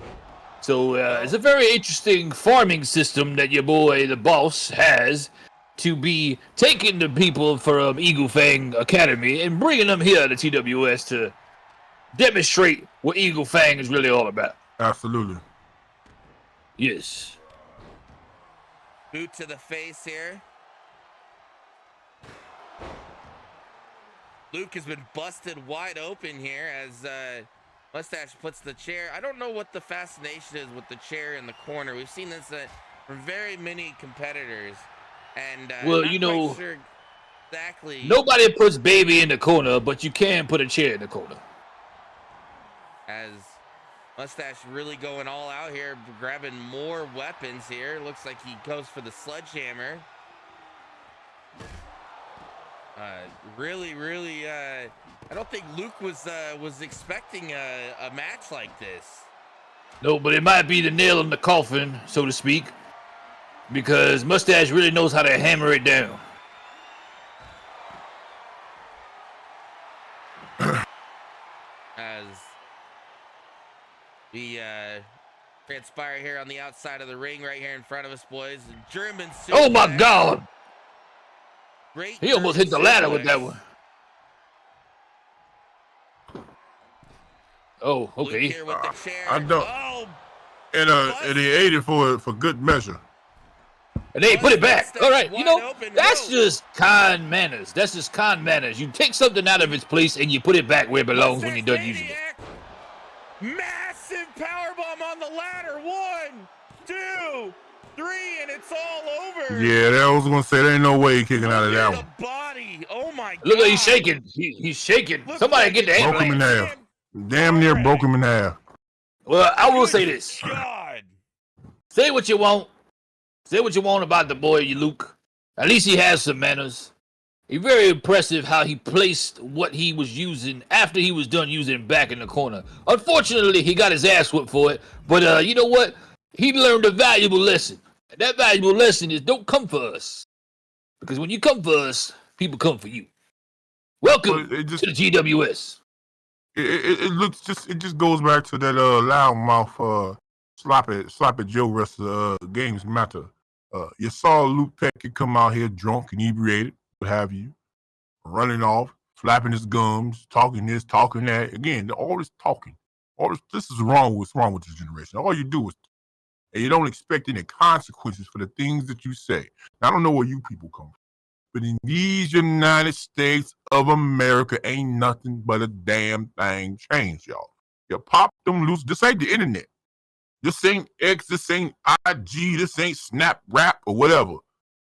So it's a very interesting farming system that your boy, the boss, has to be taking the people from Eagle Fang Academy and bringing them here to TWS to demonstrate what Eagle Fang is really all about. Absolutely. Yes. Boot to the face here. Luke has been busted wide open here as Mustache puts the chair. I don't know what the fascination is with the chair in the corner. We've seen this from very many competitors. And well, you know, sure exactly. Nobody puts baby in the corner, but you can put a chair in the corner. As Mustache really going all out here, grabbing more weapons here. Looks like he goes for the sledgehammer. Really, I don't think Luke was expecting a match like this. No, but it might be the nail in the coffin, so to speak, because Mustache really knows how to hammer it down. As we transpire here on the outside of the ring, right here in front of us, boys. German suplex. Oh my God! Great. He almost hit the ladder with that one. Oh, okay. Here with the chair. I don't. Oh, and he ate it for good measure. And they put it back. All right, you know, that's just kind manners. That's just kind manners. You take something out of its place and you put it back where it belongs when you're done using it. Massive powerbomb on the ladder. 1, 2, 3, and it's all over. Yeah, that was gonna say there ain't no way he kicking out of Look that at one. the body. Oh my god. Look, he's shaking. He's shaking. Looks Somebody like get the it's Broke him in ambulance. half. Damn near broke him in half. Well, I will Good say this. God. Say what you want. Say what you want about the boy, you Luke. At least he has some manners. It's very impressive how he placed what he was using after he was done using it back in the corner. Unfortunately, he got his ass whipped for it. But you know what? He learned a valuable lesson. And that valuable lesson is don't come for us. Because when you come for us, people come for you. Welcome It just to the GWS. it looks just it just goes back to that loudmouth sloppy Joe wrestler games matter. You saw Luke Peckett come out here drunk, inebriated, what have you, running off, flapping his gums, talking this, talking that. Again, all this talking, this is wrong. What's wrong with this generation? All you do is, and you don't expect any consequences for the things that you say. Now, I don't know where you people come from, but in these United States of America, ain't nothing but a damn thing changed, y'all. You pop them loose. This ain't the internet. This ain't X. This ain't IG. This ain't Snap Rap or whatever.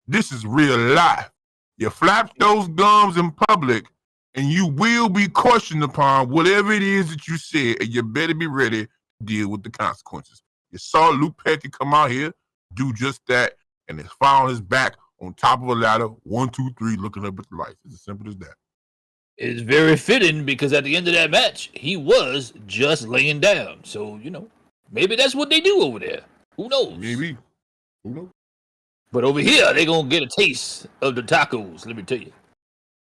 This is real life. You flap those gums in public, and you will be questioned upon whatever it is that you said, and you better be ready to deal with the consequences. You saw Luke Peckett come out here, do just that, and it's found his back on top of a ladder, 1, 2, 3, looking up at the lights. It's as simple as that. It's very fitting because at the end of that match, he was just laying down. So, maybe that's what they do over there. Who knows? Maybe. Who knows? But over here, they're going to get a taste of the tacos, let me tell you.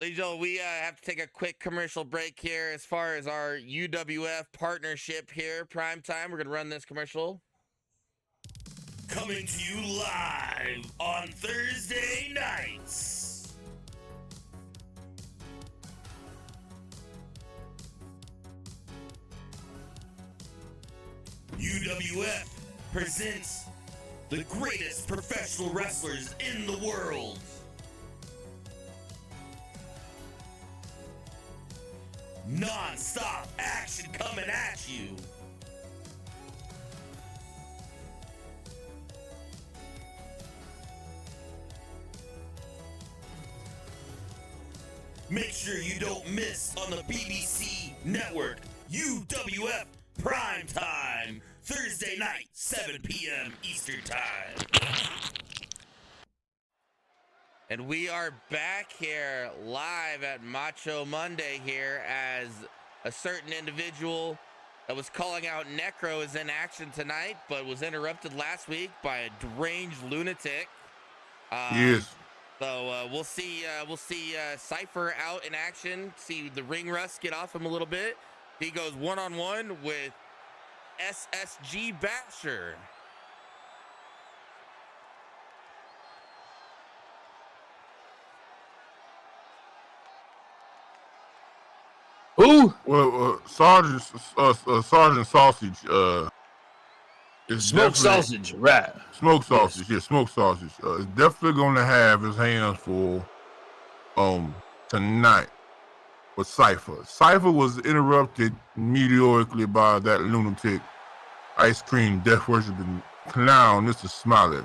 Ladies and gentlemen, we have to take a quick commercial break here as far as our UWF partnership here. Prime time, we're going to run this commercial. Coming to you live on Thursday nights. UWF presents the greatest professional wrestlers in the world. Non-stop action coming at you. Make sure you don't miss on the BBC network, UWF Prime Time, Thursday night, 7 p.m. Eastern Time. And we are back here live at Macho Monday here as a certain individual that was calling out Necro is in action tonight, but was interrupted last week by a deranged lunatic. Yes. So we'll see Cypher out in action. See the ring rust get off him a little bit. He goes one-on-one with SSG Basher. Who? Well, Sergeant Sausage is Smoked sausage, right. Smoked sausage, yes. Smoked sausage. Is definitely going to have his hands full tonight with Cypher. Cypher was interrupted meteorically by that lunatic ice cream death worshiping clown, Mr. Smiley.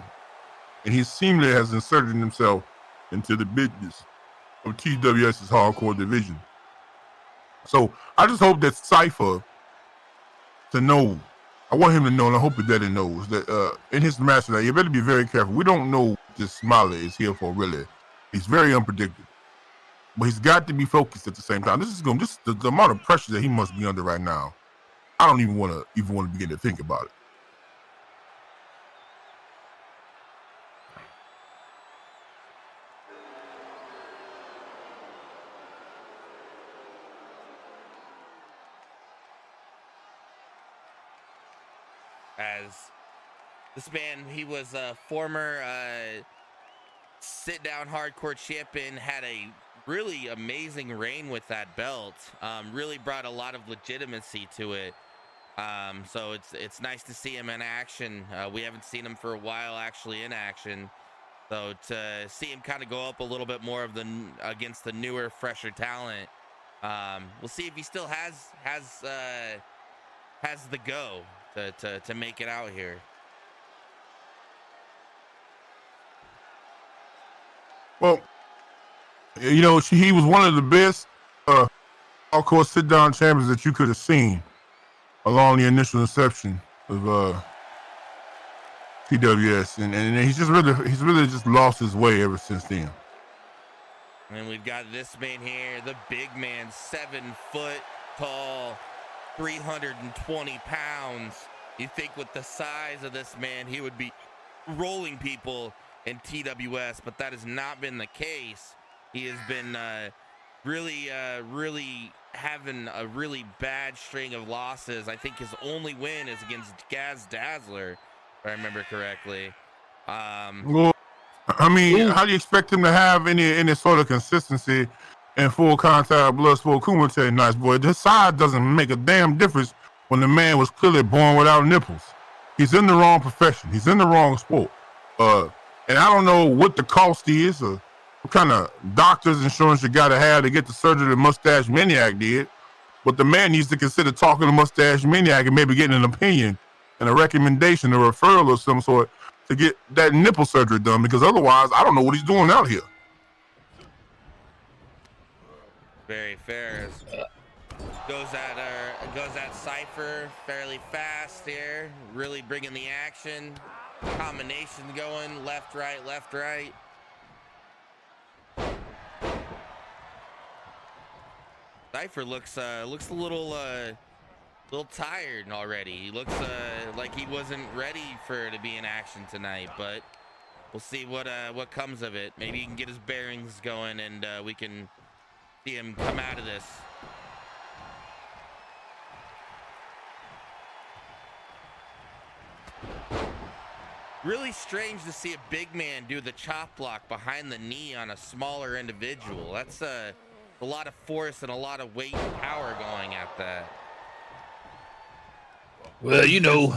And he seemingly has inserted himself into the business of TWS's hardcore division. So I just hope that Cypher to know, I want him to know, and I hope that he knows that in his match tonight, you better be very careful. We don't know what this Smiley is here for, really. He's very unpredictable. But he's got to be focused at the same time. This is the amount of pressure that he must be under right now. I don't even want to begin to think about it. As this man, he was a former sit-down hardcore champion, had a really amazing reign with that belt. Really brought a lot of legitimacy to it. So it's nice to see him in action. We haven't seen him for a while actually in action. So to see him kind of go up a little bit more against the newer, fresher talent. We'll see if he still has has the go to make it out here. Well, you know, he was one of the best hardcore sit-down champions that you could have seen along the initial inception of TWS, and he's really just lost his way ever since then. And we've got this man here, the big man, 7 foot tall, 320 pounds. You think with the size of this man, he would be rolling people in TWS, but that has not been the case. He has been really having a really bad string of losses. I think his only win is against Gaz Dazzler, if I remember correctly. Well, I mean, how do you expect him to have any sort of consistency in full contact Bloodsport Kumite nights, boy? This size doesn't make a damn difference when the man was clearly born without nipples. He's in the wrong profession. He's in the wrong sport. And I don't know what the cost is or what kind of doctor's insurance you got to have to get the surgery the Mustache Maniac did, but the man needs to consider talking to Mustache Maniac and maybe getting an opinion and a recommendation, a referral of some sort to get that nipple surgery done, because otherwise I don't know what he's doing out here. Very fair. Goes at Cypher fairly fast here, really bringing the action. Combination going, left, right, left, right. Cypher looks a little tired already. He looks like he wasn't ready to be in action tonight, but we'll see what comes of it. Maybe he can get his bearings going, and we can see him come out of this. Really strange to see a big man do the chop block behind the knee on a smaller individual. That's a lot of force and a lot of weight and power going at that. Well, you know,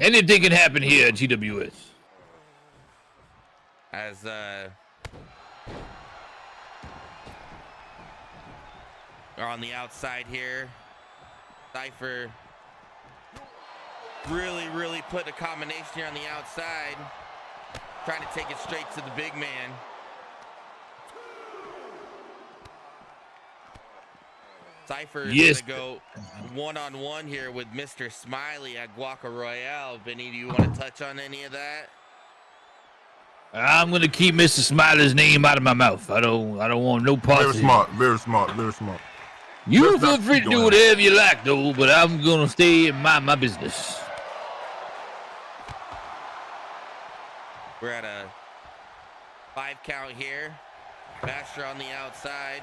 anything can happen here at GWS. As on the outside here, Cypher really put a combination here on the outside, trying to take it straight to the big man. Cypher is gonna go one-on-one here with Mr. Smiley at Guaca Royale. Benny, do you want to touch on any of that? I'm gonna keep Mr. Smiley's name out of my mouth. I don't want no parts. Very smart. You feel free to do whatever you like, though, but I'm gonna stay and mind my business. We're at a 5 count here. Basher on the outside.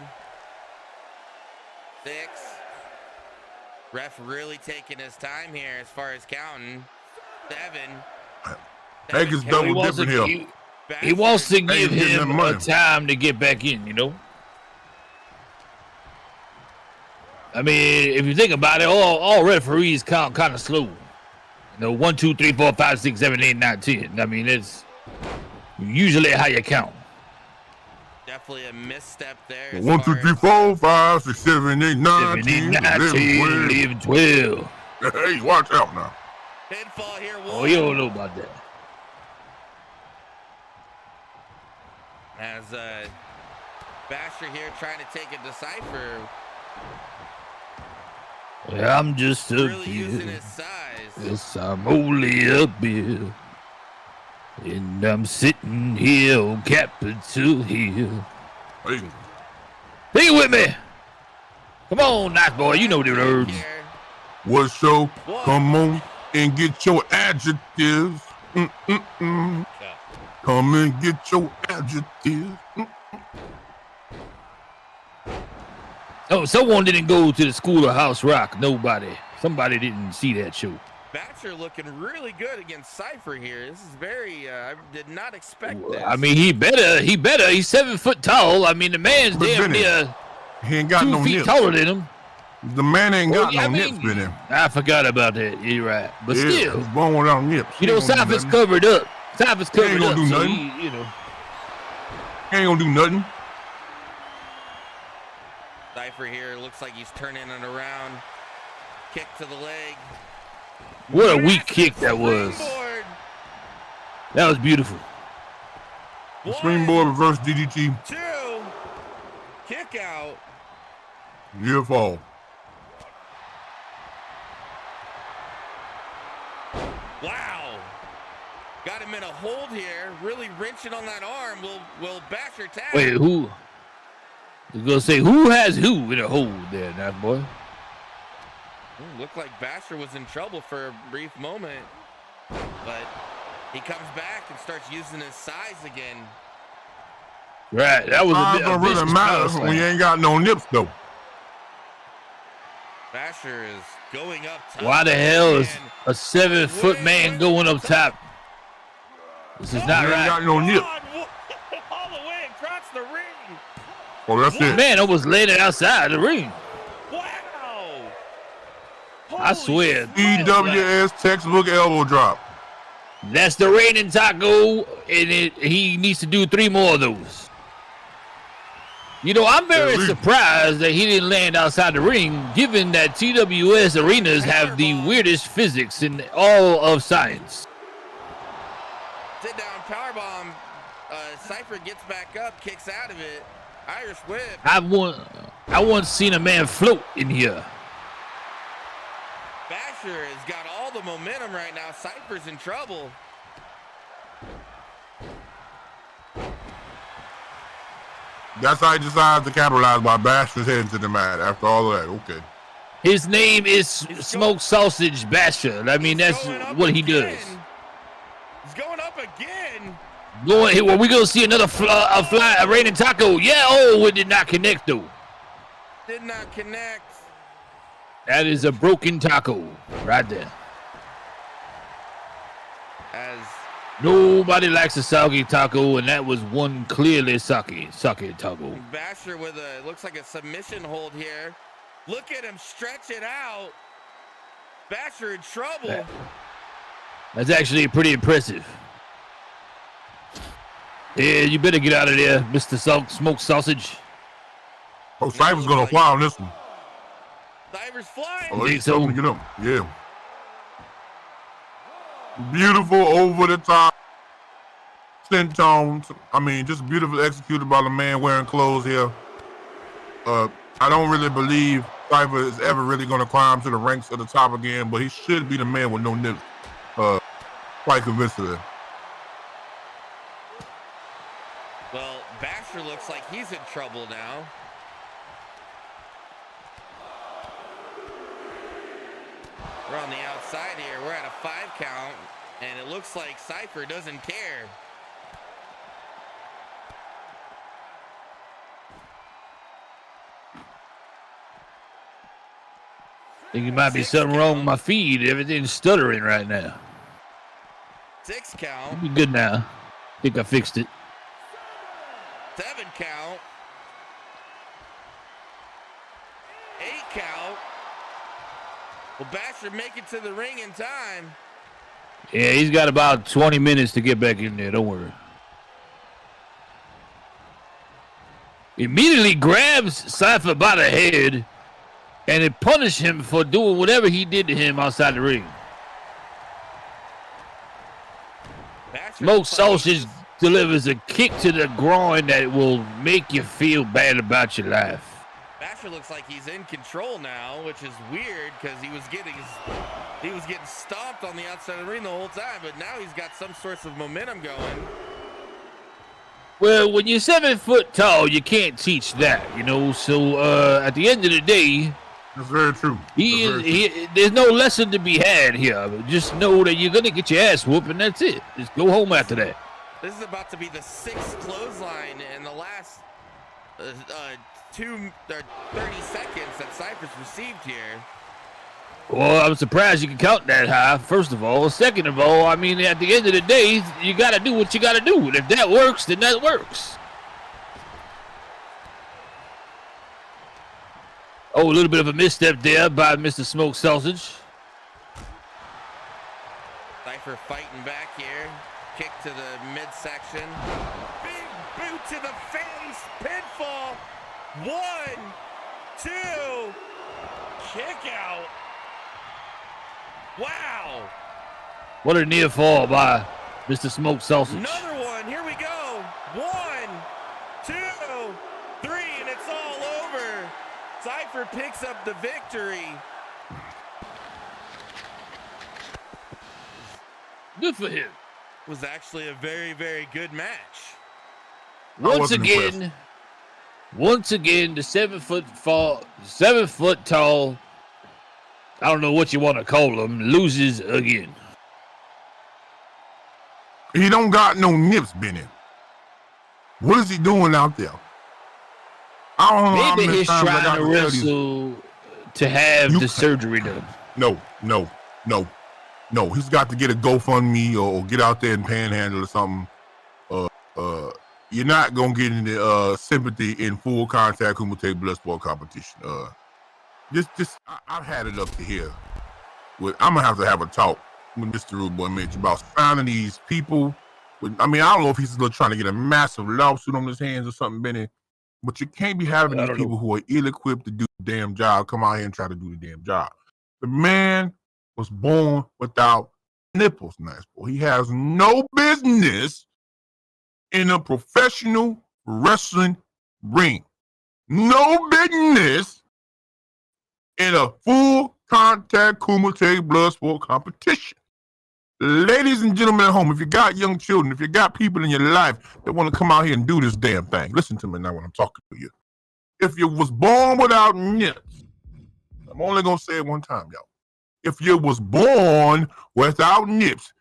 6. Ref really taking his time here as far as counting. 7. Egg is double dipping here. He wants to give him a time to get back in, you know? I mean, if you think about it, all referees count kind of slow. You know, 1, 2, 3, 4, 5, 6, 7, 8, 9, 10. I mean, it's usually how you count. Definitely a misstep there. 1, 2, 3, 4, 5, 6, 7, 8, 9, 10, 11, 12. Hey, watch out now. Pinfall here. Oh, you don't know about that. As Basher here trying to take it to Cypher. Yeah, I'm just a really kid. using his size. Yes, I'm only a bill. And I'm sitting here on Capitol Hill. Hey. Sing it with me. Come on, nice boy. You know the words. What show? Come on and get your adjectives. Yeah. Come and get your adjectives. Oh, someone didn't go to the School of House Rock. Nobody. Somebody didn't see that show. Batcher looking really good against Cypher here. This is very, I did not expect this. I mean, he better. He's 7 foot tall. I mean, the man's damn near he ain't got 2 no feet nips. taller than him. The man ain't got no nips with him. I forgot about that. You're right. But still. He's born without nips. You know, Cypher's covered up. Cypher's covered up. Do so nothing. he, you know. He ain't gonna do nothing. Cypher here looks like he's turning it around. Kick to the leg. What a weak kick that was. Springboard. That was beautiful. The springboard reverse DDT. 2. Kick out. Near fall. Wow. Got him in a hold here. Really wrenching on that arm. Will Basher tap? Wait, who? I was gonna say who has who in a hold there, that boy. Looked like Basher was in trouble for a brief moment, but he comes back and starts using his size again. Right, that was a don't really matter when you ain't got no nips though. Basher is going up top. Why the hell is a 7-foot man going up top? This is not right. Ain't got no nips. All the way across the ring. Oh, that's it. Man almost landed outside the ring. Wow. I swear. EWS textbook elbow drop. That's the reigning Taco, and he needs to do 3 more of those. You know, I'm very surprised that he didn't land outside the ring, given that TWS arenas have the weirdest physics in all of science. Sit down powerbomb. Cypher gets back up, kicks out of it. Irish whip. I once seen a man float in here. Basher has got all the momentum right now. Cypher's in trouble. That's how he decides to capitalize by Basher's head into the mat after all of that. Okay. His name is Smoked Sausage Basher. I mean, that's what he does. He's going up again. Well, we gonna see another a reigning Taco. Yeah, oh, it did not connect though. Did not connect. That is a broken taco right there. As nobody likes a soggy taco, and that was one clearly soggy taco. Basher with looks like a submission hold here. Look at him stretch it out. Basher in trouble. That's actually pretty impressive. Yeah, you better get out of there, Mr. Smoked Sausage. Oh, Cypher's gonna fly on this one. Cypher's flying. Oh, he's so get him. Yeah. Beautiful over the top. Senton. I mean, just beautifully executed by the man wearing clothes here. I don't really believe Cypher is ever really gonna climb to the ranks of the top again, but he should be the man with no nips. Quite convincingly. Well, Basher looks like he's in trouble now. We're on the outside here. We're at a 5 count, and it looks like Cypher doesn't care. I think it might be something wrong with my feed. Everything's stuttering right now. 6 count. It'll be good now. I think I fixed it. 7 count. 8 count. Will Basher make it to the ring in time? Yeah, he's got about 20 minutes to get back in there. Don't worry. Immediately grabs Cypher by the head and it punished him for doing whatever he did to him outside the ring. Smoked Sausage delivers a kick to the groin that will make you feel bad about your life. Basher looks like he's in control now, which is weird because he was getting stomped on the outside of the ring the whole time, but now he's got some sorts of momentum going. Well, when you're 7 foot tall, you can't teach that, you know. So at the end of the day, that's very true. There's no lesson to be had here. Just know that you're gonna get your ass whooped, and that's it. Just go home after that. This is about to be the 6th clothesline in the last 30 seconds that Cypher's received here. Well, I'm surprised you can count that high, first of all. Second of all, I mean, at the end of the day, you got to do what you got to do. And if that works, then that works. Oh, a little bit of a misstep there by Mr. Smoked Sausage. Cypher fighting back here. Kick to the midsection. Big boot to the face. Pinfall. 1, 2. Kick out. Wow. What a near fall by Mr. Smoked Sausage. Another one. Here we go. 1, 2, 3, and it's all over. Cypher picks up the victory. Good for him. Was actually a very, very good match. Once again, the 7 foot tall, I don't know what you want to call him, loses again. He don't got no nips, Benny. What is he doing out there? I don't know how Maybe many he's times I trying got to to tell these. wrestle to have the surgery done. No. He's got to get a GoFundMe or get out there and panhandle or something. You're not gonna get any sympathy in full contact Kumite blood sport competition. I've had it up to here. I'm gonna have a talk with Mr. Rude Boy Mitch about signing these people. I don't know if he's still trying to get a massive lawsuit on his hands or something, Benny. But you can't be having these people who are ill-equipped to do the damn job come out here and try to do the damn job. The man was born without nipples, nice boy. He has no business in a professional wrestling ring. No business in a full contact Kumite blood sport competition. Ladies and gentlemen at home, if you got young children, if you got people in your life that want to come out here and do this damn thing, listen to me now when I'm talking to you. If you was born without nips, I'm only going to say it one time, y'all. If you was born without nips,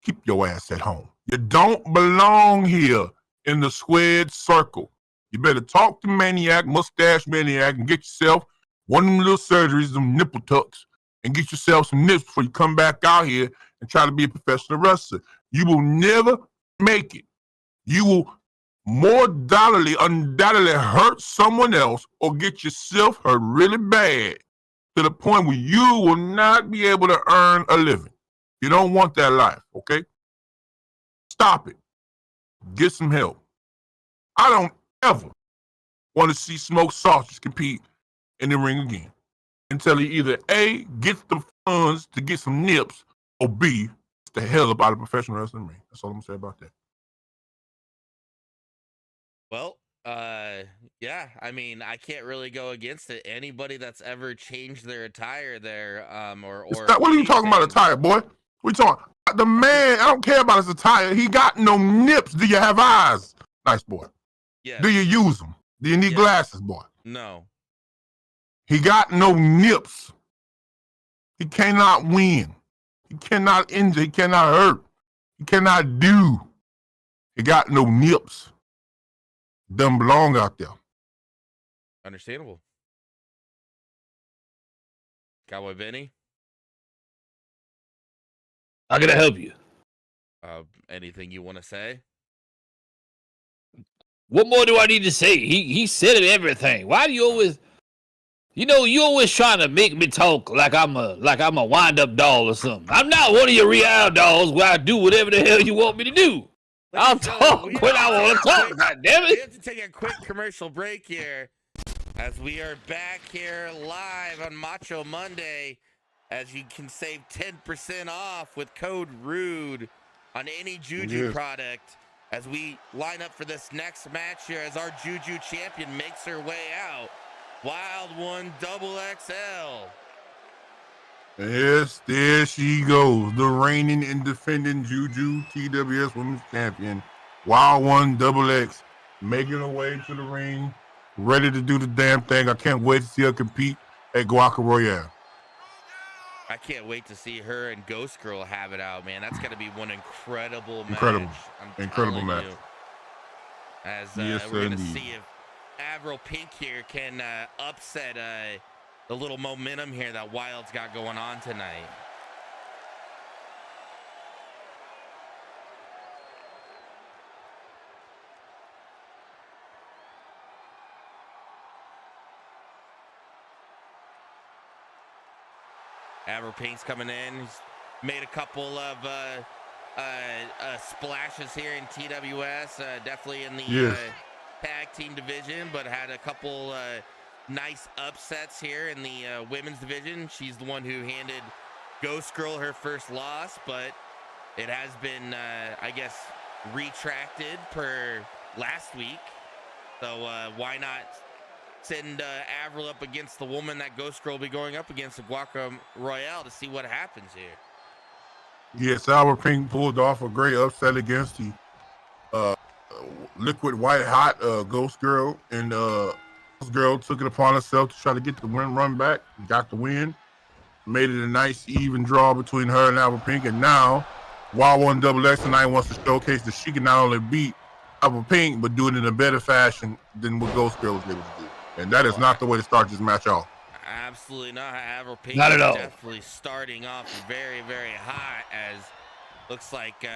keep your ass at home. You don't belong here in the squared circle. You better talk to Maniac, Mustache Maniac, and get yourself one of them little surgeries, them nipple tucks, and get yourself some nips before you come back out here and try to be a professional wrestler. You will never make it. You will undoubtedly hurt someone else or get yourself hurt really bad to the point where you will not be able to earn a living. You don't want that life, okay? Stop it. Get some help. I don't ever want to see Smoked Sausage compete in the ring again until he either A, gets the funds to get some nips, or B, gets the hell up out of professional wrestling ring. That's all I'm going to say about that. Well, yeah, I can't really go against it. Anybody that's ever changed their attire there, what are you talking about attire, boy? We talking the man. I don't care about his attire. He got no nips. Do you have eyes, nice boy? Yes. Do you use them? Do you need glasses, boy? No. He got no nips. He cannot win. He cannot injure. He cannot hurt. He cannot do. He got no nips. Them belong out there. Understandable. Cowboy Benny? I'm going to help you. Anything you want to say? What more do I need to say? He said everything. Why do you always... you always trying to make me talk like I'm a wind-up doll or something. I'm not one of your real dolls where I do whatever the hell you want me to do. I'll talk when I want to talk, goddammit. We have to take a quick commercial break here as we are back here live on Macho Monday, as you can save 10% off with code RUDE on any Juju product as we line up for this next match here as our Juju champion makes her way out. Wild One XXL. Yes, there she goes. The reigning and defending Juju TWS Women's Champion. Wild One XX making her way to the ring. Ready to do the damn thing. I can't wait to see her compete at Guaca Royale. I can't wait to see her and Ghost Girl have it out, man. That's going to be one incredible match. Incredible match. As we're going to see if Avril Pink here can upset the little momentum here that Wild's got going on tonight. Avril Pink's coming in. He's made a couple of splashes here in TWS, definitely in the tag team division, but had a couple nice upsets here in the women's division. She's the one who handed Ghost Girl her first loss, but it has been, I guess, retracted per last week. So why not send Avril up against the woman that Ghost Girl will be going up against, the Guaca Royale, to see what happens here. Yes, Albert Pink pulled off a great upset against the liquid white hot Ghost Girl, and Ghost Girl took it upon herself to try to get the win run back, got the win, made it a nice even draw between her and Albert Pink, and now Wild One Double X tonight wants to showcase that she can not only beat Albert Pink, but do it in a better fashion than what Ghost Girl was able to do. And that is not the way to start this match off. Absolutely not. Albert Pink Not at all. Definitely starting off very, very hot, as looks like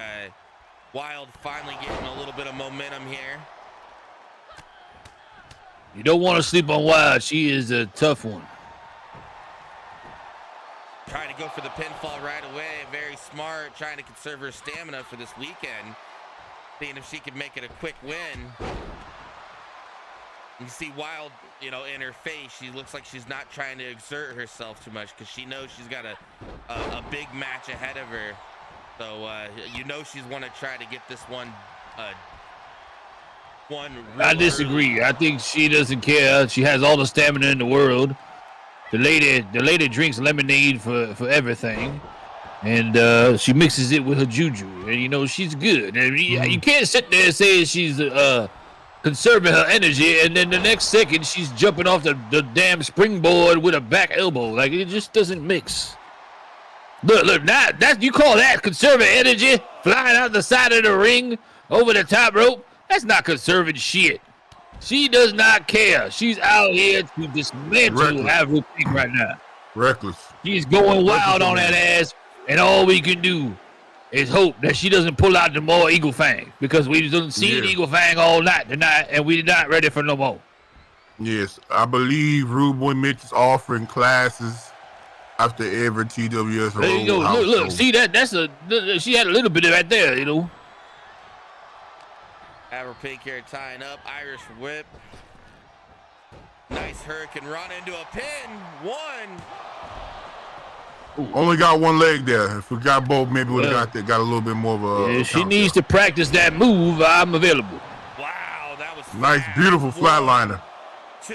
Wild finally getting a little bit of momentum here. You don't want to sleep on Wild. She is a tough one. Trying to go for the pinfall right away. Very smart. Trying to conserve her stamina for this weekend. Seeing if she can make it a quick win. You see Wild, in her face, she looks like she's not trying to exert herself too much, because she knows she's got a big match ahead of her. So, she's want to try to get this one I disagree. Early. I think she doesn't care. She has all the stamina in the world. The lady drinks lemonade for everything, and she mixes it with her juju. And she's good. And you can't sit there and say she's conserving her energy, and then the next second she's jumping off the damn springboard with a back elbow. Like, it just doesn't mix. Look, that you call that conserving energy? Flying out the side of the ring over the top rope? That's not conserving shit. She does not care. She's out here to dismantle Avril Pink right now. Reckless. She's going wild on that ass, and all we can do is hope that she doesn't pull out the more Eagle Fang, because we done seen Eagle Fang all night tonight, and we're not ready for no more. Yes, I believe Rude Boy Mitch is offering classes after every TWS. There you go. Look. See that? She had a little bit of that there, Avril Pink here tying up. Irish whip. Nice Hurricane run into a pin. One. Only got one leg there. If we got both, maybe we got a little bit more of a. Yeah, she needs to practice that move. I'm available. Wow, that was nice, beautiful flatliner. Two.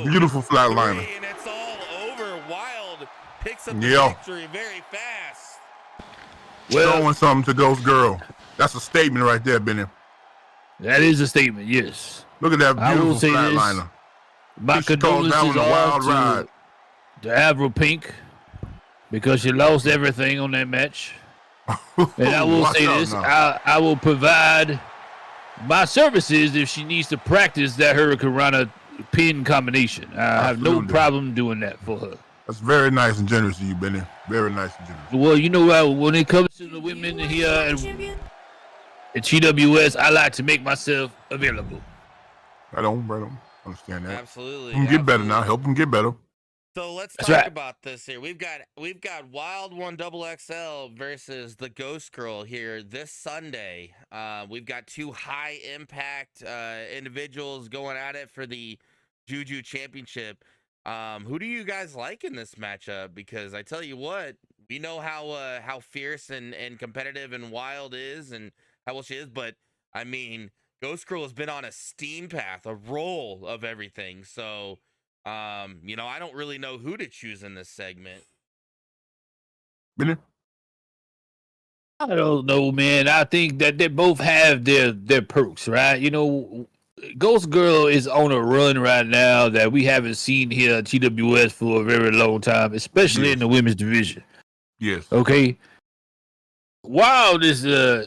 Beautiful flatliner. And it's all over. Wild picks up the victory very fast. Showing something to Ghost Girl. That's a statement right there, Benny. That is a statement, yes. Look at that beautiful flatliner. My condolences are to Avril Pink, because she lost everything on that match. And I will say this, I will provide my services if she needs to practice that Hurricane Rana pin combination. I have no problem doing that for her. That's very nice and generous of you, Benny. Very nice and generous. Well, when it comes to the women here at GWS, I like to make myself available. Right on. Understand that. Absolutely. Help them get better now. Help them get better. So let's talk about this here. We've got Wild One Double XL versus the Ghost Girl here this Sunday. We've got two high impact individuals going at it for the Juju Championship. Who do you guys like in this matchup? Because I tell you what, we know how fierce and competitive and Wild is, and how well she is. But I mean, Ghost Girl has been on a steam path, a roll of everything. So, I don't really know who to choose in this segment. Benny? I don't know, man. I think that they both have their perks, right? Ghost Girl is on a run right now that we haven't seen here at TWS for a very long time, especially in the women's division. Yes. Okay. Wild is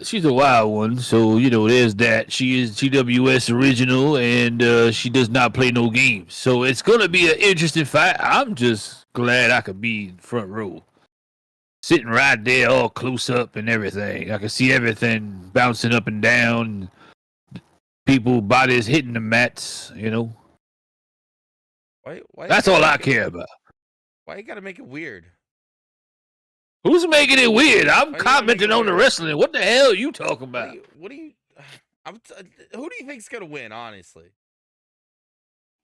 she's a wild one, so there's that. She is GWS original, and she does not play no games. So it's gonna be an interesting fight. I'm just glad I could be front row, sitting right there, all close up and everything. I can see everything bouncing up and down. People bodies hitting the mats. Why That's all I care about. Why you gotta make it weird? Who's making it weird? I'm commenting on the wrestling. What the hell are you talking about? Who do you think's gonna win? Honestly,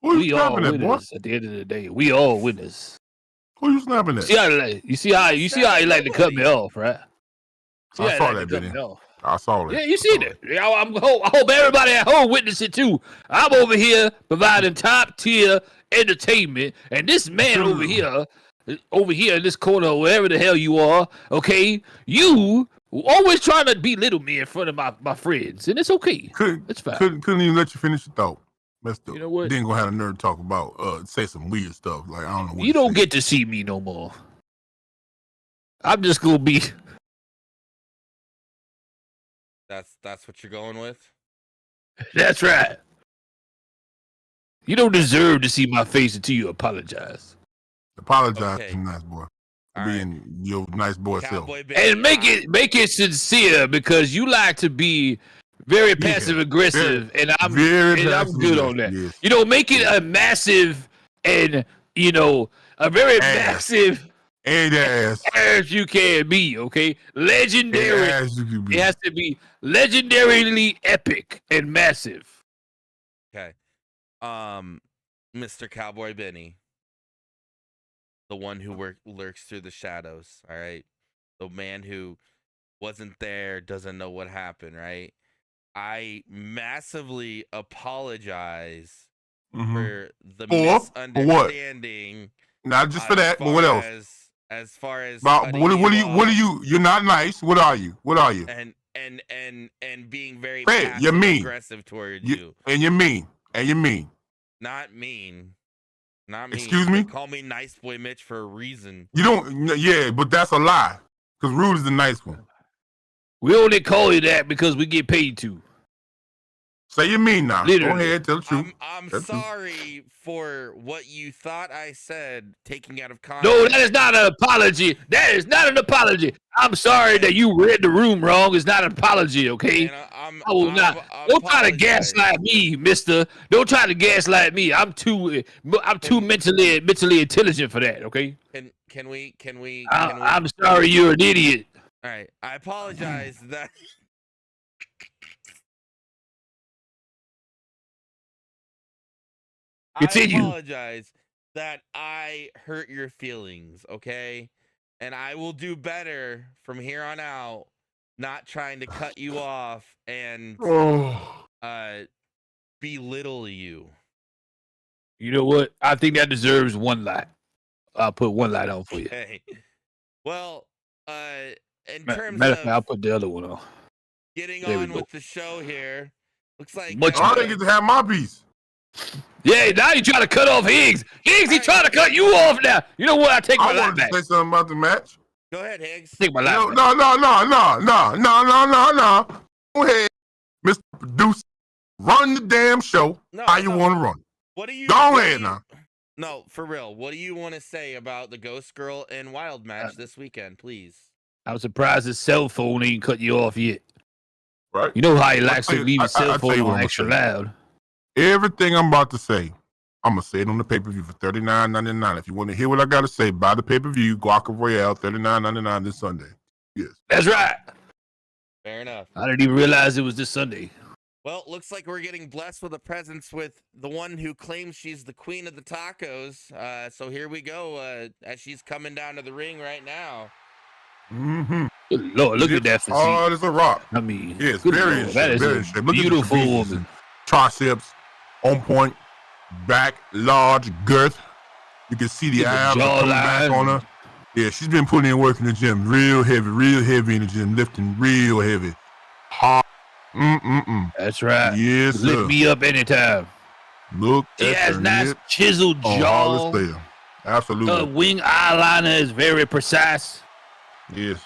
We all winners at the end of the day. We all winners. Who you snapping at? You see how you like to cut me off, right? See I how saw you like that, to cut Benny. me off. I saw that. Yeah, you seen it. I hope everybody at home witness it too. I'm over here providing top tier entertainment, and this man over here in this corner, wherever the hell you are, okay, you always trying to belittle me in front of my friends, and it's okay. It's fine. Couldn't even let you finish your thought. Messed up. You know what? Then gonna have a nerd talk about say some weird stuff. Like, I don't know what You don't get to see me no more. I'm just gonna be. That's what you're going with? That's right. You don't deserve to see my face until you apologize. Apologize Okay. to nice boy. All Being your nice boy self. Cowboy Benny, And make it sincere, because you like to be very passive aggressive, and I'm good on that. Yes. You know, make it a massive and a very massive as you can be, okay? Legendary. As you can be. It has to be legendarily epic and massive. Okay. Mr. Cowboy Benny. The one who lurks through the shadows, all right? The man who wasn't there, doesn't know what happened, right? I massively apologize for the misunderstanding. Not just for that, but what else? As far as what are you? You're not nice. What are you? And being very you're mean. Aggressive towards you. And you're mean. Not mean. Not mean. Excuse me? They call me Nice Boy Mitch for a reason. You don't. Yeah, but that's a lie. Because Rude is the nice one. We only call you that because we get paid to. Say you mean now. Literally. Go ahead, tell the truth. I'm sorry for what you thought I said, taking out of context. No, that is not an apology. That is not an apology. I'm sorry that you read the room wrong. It's not an apology, okay? I will not. Don't try to gaslight me, mister. Don't try to gaslight me. I'm too mentally intelligent for that, okay? Can we? I'm sorry you're an idiot. All right. I apologize that... Continue. I apologize that I hurt your feelings, okay? And I will do better from here on out, not trying to cut you off and belittle you. You know what? I think that deserves one light. I'll put one light on for you. Okay. Well, in terms matter of fact, I'll put the other one on. Getting on with the show here, looks like I didn't get to have my piece. Yeah, now you trying to cut off Higgs. Higgs, he trying to cut you off now. You know what? I take my light back. I wanted to say something about the match. Go ahead, Higgs. Take my light back. No. Go ahead, Mr. Producer. Run the damn show. How you want to run? What do you? Go ahead now. No, for real. What do you want to say about the Ghost Girl and Wild match this weekend, please? I'm surprised his cell phone ain't cut you off yet. Right. You know how he likes to leave his cell phone on extra loud. Everything I'm about to say, I'm going to say it on the pay-per-view for $39.99. If you want to hear what I got to say, buy the pay-per-view, Guaca Royale, $39.99 this Sunday. Yes. That's right. Fair enough. I didn't even realize it was this Sunday. Well, looks like we're getting blessed with a presence with the one who claims she's the queen of the tacos. So here we go, as she's coming down to the ring right now. Mm-hmm. Good Lord, look at that physique. Oh, it's a rock. I mean, yes, very Lord, that is very a beautiful woman. Triceps, on point, back, large, girth. You can see the abs coming back on her. Yeah, she's been putting in work in the gym, real heavy in the gym, lifting real heavy. Hard. That's right. Yes, sir. Lift me up anytime. Look, she has nice chiseled jaw. Absolutely. Wing eyeliner is very precise. Yes.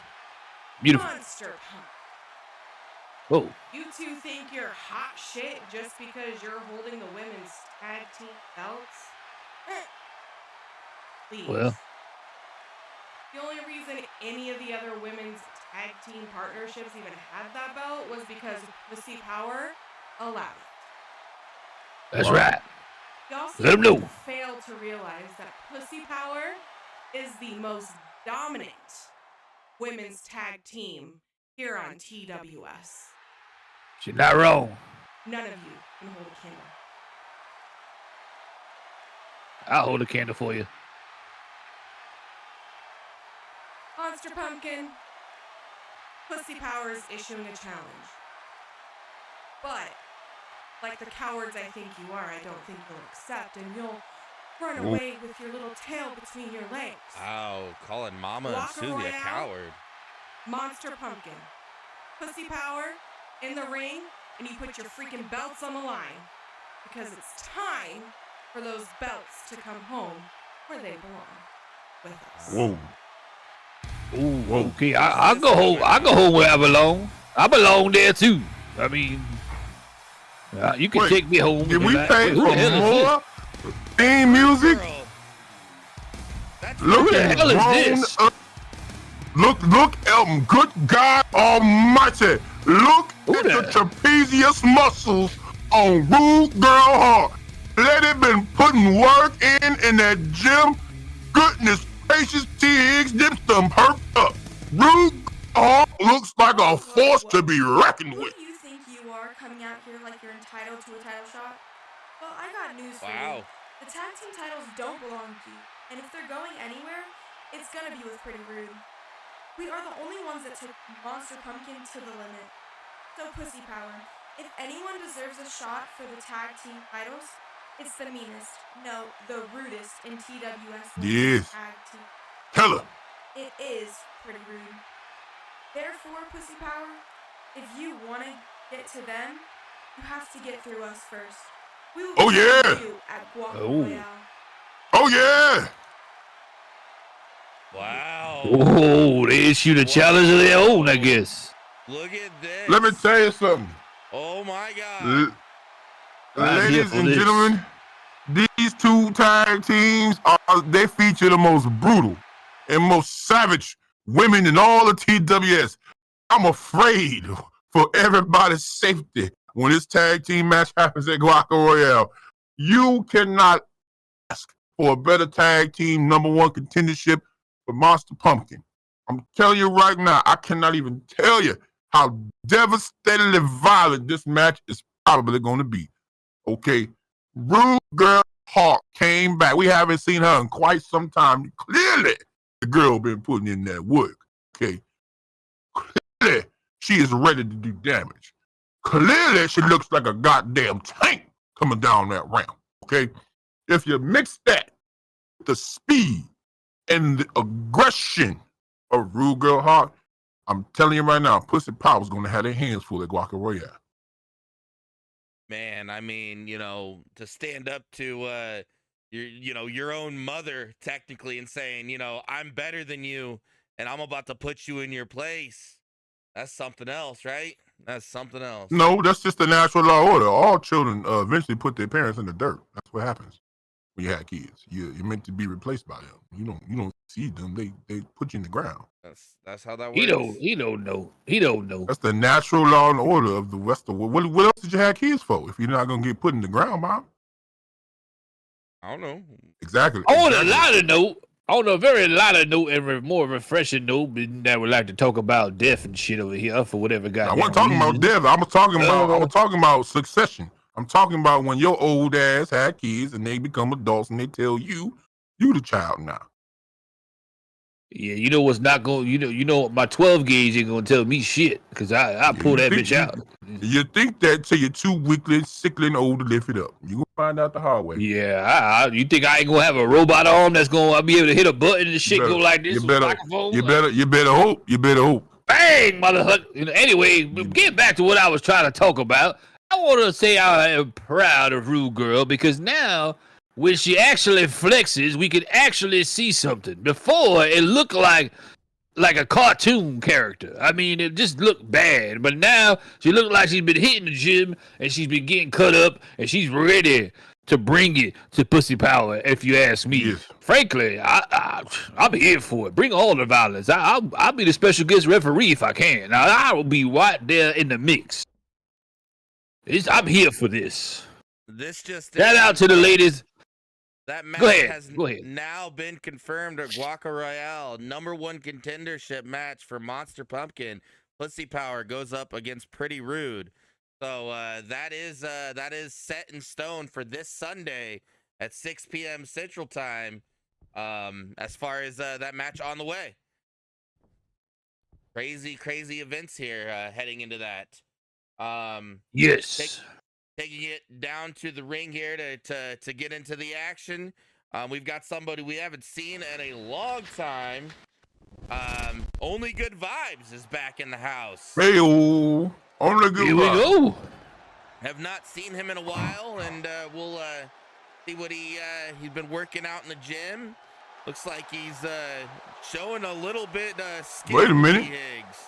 Beautiful. Monster Pump. Oh. You two think you're hot shit just because you're holding the women's tag team belts? Please. Well. The only reason any of the other women's tag team partnerships even had that belt was because Pussy Power allowed it. That's right. Y'all Let them know. Fail to realize that Pussy Power is the most dominant women's tag team here on TWS. She's not wrong. None of you can hold a candle. I'll hold a candle for you. Monster Pumpkin, Pussy Power is issuing a challenge. But, like the cowards I think you are, I don't think you'll accept, and you'll run away with your little tail between your legs. Ow, calling Mama and Guaca Susie a Royale? coward. Monster Pumpkin, Pussy Power, in the ring, and you put your freaking belts on the line. Because it's time for those belts to come home where they belong. With us. Whoa. Ooh, okay. I go home. I go home where I belong. I belong there too. I mean, you can take me home. Did we tonight. pay Who the hell is this? for more theme music? Girl. That's Look Who the at hell is grown this? up. Look at good God Almighty. Look Who at the the- trapezius muscles on Rude Girl Heart. Lady been putting work in that gym. Goodness gracious, T. Higgs dips them perked up. Rude Girl Heart looks like a force to be reckoned Who with. do you think you are coming out here like you're entitled to a title shot? Well, I got news for you. Wow. The tag team titles don't belong to you, and if they're going anywhere, it's gonna be with Pretty Rude. We are the only ones that took Monster Pumpkin to the limit. So Pussy Power, if anyone deserves a shot for the tag team titles, it's the meanest, no, the rudest in TWS Women's Yes. Tag Team. Tell her. It is Pretty Rude. Therefore, Pussy Power, if you want to get to them, you have to get through us first. We will Oh, be yeah. you at Guaca Oh. Royale. Oh yeah. Wow. Oh, they issued a challenge of their own, I guess. Look at this. Let me tell you something. Oh my God. I'm here Ladies for and this. gentlemen, these two tag teams they feature the most brutal and most savage women in all of TWS. I'm afraid for everybody's safety when this tag team match happens at Guaca Royale. You cannot ask for a better tag team #1 contendership for Monster Pumpkin. I'm telling you right now, I cannot even tell you how devastatingly violent this match is probably going to be. Okay, Rude Girl Hawk came back. We haven't seen her in quite some time. Clearly, the girl been putting in that work. Okay, clearly she is ready to do damage. Clearly, she looks like a goddamn tank coming down that ramp. Okay, if you mix that with the speed and the aggression of Rude Girl Hawk, I'm telling you right now, Pussy Power's gonna have their hands full at Guaca Royale. Man, I mean, to stand up to your own mother technically and saying, I'm better than you and I'm about to put you in your place. That's something else, right? That's something else. No, that's just the natural law order. All children eventually put their parents in the dirt. That's what happens when you have kids. You're meant to be replaced by them. You don't see them. They put you in the ground. That's how that works. He don't know. He don't know. That's the natural law and order of the Western world. What else did you have kids for if you're not gonna get put in the ground, Bob? I don't know. Exactly. On a exactly. lighter note, on a very lighter note and more refreshing note, that would like to talk about death and shit over here for whatever I goddamn wasn't talking about reason. death. I was talking about succession. I'm talking about when your old ass had kids and they become adults and they tell you the child now. Yeah, you know what's not going. You know my 12 gauge ain't gonna tell me shit because I pull that bitch out. You think that till you're too weakly, sickly, and old to lift it up. You gonna find out the hard way. Yeah, you think I ain't gonna have a robot arm that's gonna be able to hit a button and shit go like this? You with better microphone? hope. You better hope. Bang, motherfucker. Anyway, get back to what I was trying to talk about. I want to say I am proud of Rude Girl because now, when she actually flexes, we can actually see something. Before, it looked like a cartoon character. I mean, it just looked bad. But now, she looked like she's been hitting the gym and she's been getting cut up and she's ready to bring it to Pussy Power, if you ask me. Yes. Frankly, I'm here for it. Bring all the violence. I'll be the special guest referee if I can. Now, I will be right there in the mix. I'm here for this. This just Shout out to the ladies. That match has Go ahead. now been confirmed at Guaca Royale. #1 contendership match for Monster Pumpkin. Pussy Power goes up against Pretty Rude. So that is set in stone for this Sunday at 6 p.m. Central Time. As far as that match on the way. crazy events here heading into that. Yes. Taking it down to the ring here to get into the action. We've got somebody we haven't seen in a long time. Only Good Vibes is back in the house. Hey, only good. Here we go. Have not seen him in a while, and we'll see what he's been working out in the gym. Looks like he's showing a little bit skill. Wait a minute.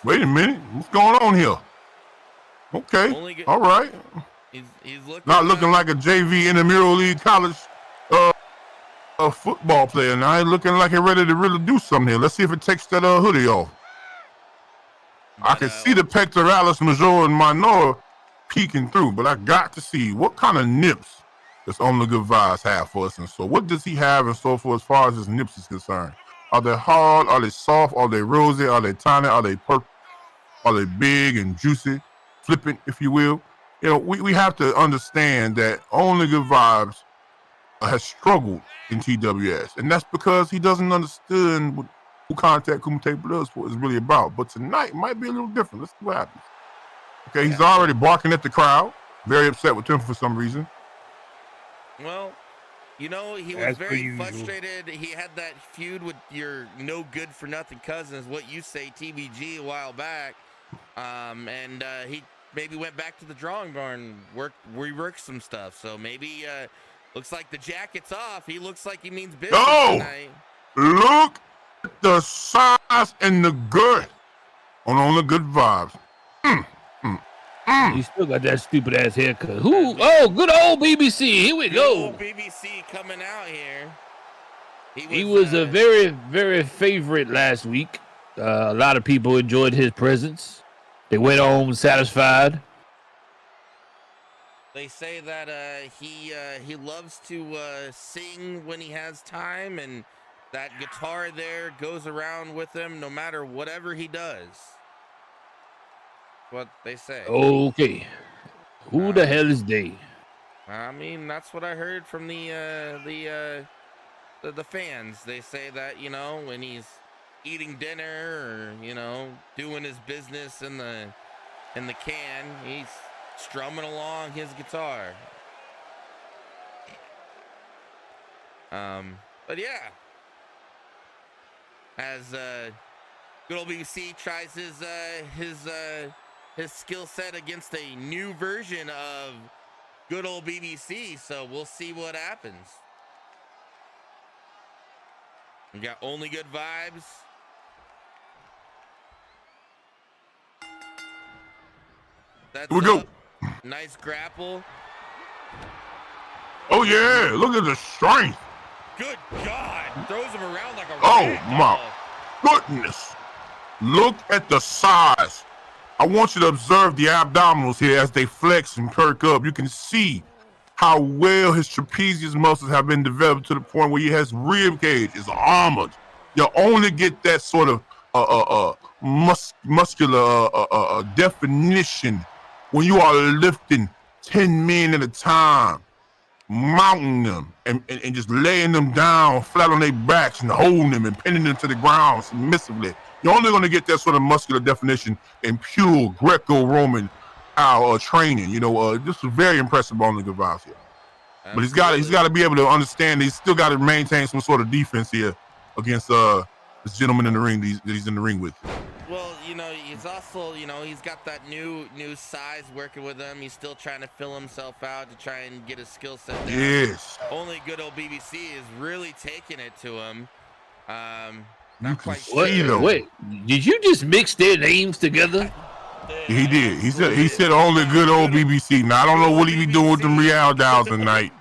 Wait a minute. What's going on here? Okay. All right. He's looking not looking like a JV intramural league college a football player. Now he's looking like he's ready to really do something here. Let's see if it takes that hoodie off. I can see the pectoralis major and minor peeking through, but I got to see what kind of nips does Only Good Vibes have for us, and so what does he have in store for as far as his nips is concerned? Are they hard? Are they soft? Are they rosy? Are they tiny? Are they purple? Are they big and juicy, flippant, if you will? You know, we have to understand that Only Good Vibes has struggled in TWS, and that's because he doesn't understand what Contact Kumite Blood Sport is really about. But tonight might be a little different. Let's see what happens. Okay, he's already barking at the crowd, very upset with him for some reason. Well, you know, he was very frustrated. He had that feud with your no good for nothing cousins, what you say, TBG, a while back. And he maybe went back to the drawing board and reworked some stuff. So maybe looks like the jacket's off. He looks like he means business tonight. Look at the size and the girth on Only Good Vibes. You still got that stupid ass haircut. Who? Oh, good old BBC. Here we go. Old BBC coming out here. He was a very, very favorite last week. A lot of people enjoyed his presence. They went home satisfied. They say that he loves to sing when he has time, and that guitar there goes around with him no matter whatever he does. What they say. Okay. Who the hell is they? I mean, that's what I heard from the fans. They say that, you know, when he's eating dinner or, you know, doing his business in the can, he's strumming along his guitar. But yeah, as good old BBC tries his skill set against a new version of good old BBC, so we'll see what happens. We got Only Good Vibes. That's Here we go. Nice grapple. Oh yeah, look at the strength. Good God, throws him around like a my goodness. Look at the size. I want you to observe the abdominals here as they flex and perk up. You can see how well his trapezius muscles have been developed to the point where he has rib cage is armored. You only get that sort of muscular definition when you are lifting 10 men at a time, mounting them and just laying them down flat on their backs and holding them and pinning them to the ground submissively. You're only going to get that sort of muscular definition in pure Greco-Roman training. You know, this is very impressive on the Good Vibes here. But he's got to be able to understand. He's still got to maintain some sort of defense here against this gentleman in the ring that he's in the ring with. Well, you know, he's also, you know, he's got that new size working with him. He's still trying to fill himself out to try and get his skill set down. Yes. Only good old BBC is really taking it to him. You can see them. Wait, did you just mix their names together? He did. He said only good old BBC. Now I don't know what he be doing with them Real dials tonight.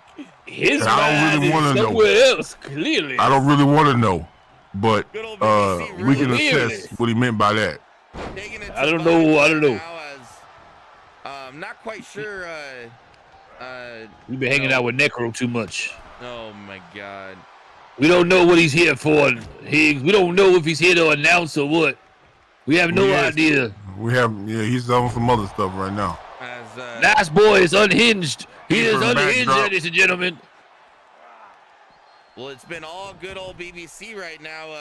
His I don't really want to know. Somewhere else, clearly. I don't really want to know, but we can assess what he meant by that. I don't know. I'm not quite sure. You've been hanging out with Necro too much. Oh my God. We don't know what he's here for, Higgs. We don't know if he's here to announce or what. We have no idea. He's on some other stuff right now. Nice boy is unhinged. He is unhinged, ladies and gentlemen. Well, it's been all good old BBC right now.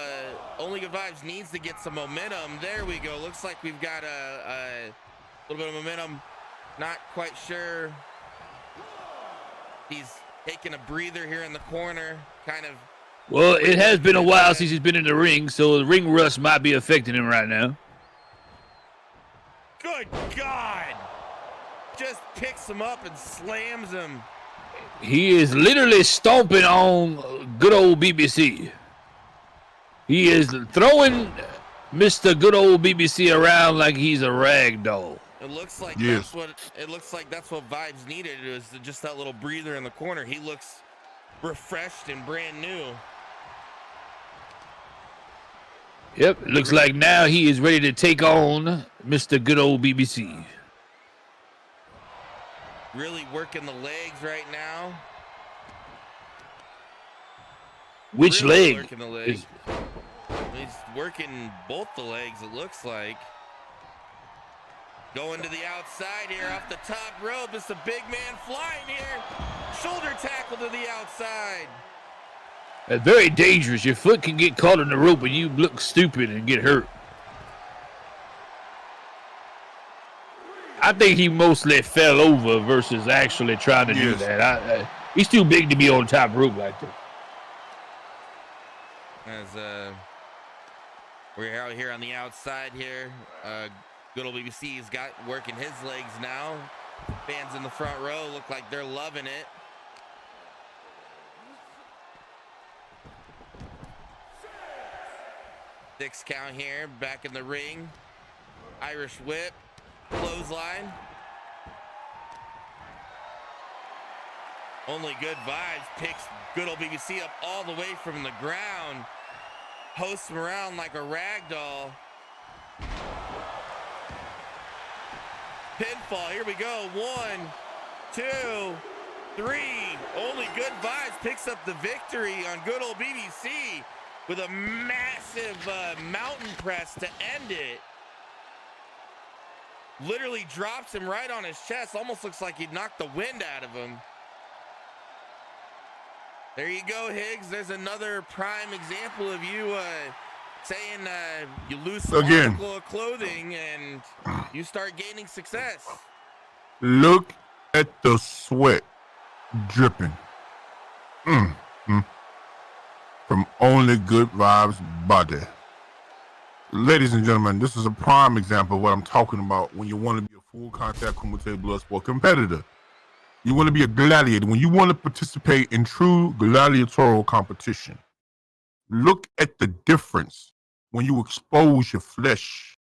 Only Good Vibes needs to get some momentum. There we go. Looks like we've got a little bit of momentum. Not quite sure. He's taking a breather here in the corner, kind of. Well, it has been a while since he's been in the ring, so the ring rust might be affecting him right now. Good God! Just picks him up and slams him. He is literally stomping on good old BBC. He is throwing Mr. Good old BBC around like he's a rag doll. It looks like that's what Vibes needed. It was just that little breather in the corner. He looks refreshed and brand new. Yep, looks like now he is ready to take on Mr. Good old BBC. Really working the legs right now. Which really leg? Working the legs. He's working both the legs, it looks like. Going to the outside here off the top rope. It's a big man flying here. Shoulder tackle to the outside. That's very dangerous. Your foot can get caught in the rope and you look stupid and get hurt. I think he mostly fell over versus actually trying to do that. He's too big to be on top rope like that. As we're out here on the outside here. Good old BBC's got working his legs now. Fans in the front row look like they're loving it. Six count here, back in the ring. Irish whip, clothesline. Only Good Vibes picks good old BBC up all the way from the ground. Hosts him around like a rag doll. Pinfall, here we go. 1, 2, 3. Only Good Vibes picks up the victory on good old BBC with a massive mountain press to end it. Literally drops him right on his chest. Almost looks like he'd knocked the wind out of him. There you go, Higgs. There's another prime example of you saying you lose some article of clothing and you start gaining success. Look at the sweat dripping. From Only Good Vibes body. Ladies and gentlemen, this is a prime example of what I'm talking about when you want to be a full contact Kumite blood sport competitor. You want to be a gladiator. When you want to participate in true gladiatorial competition, look at the difference when you expose your flesh,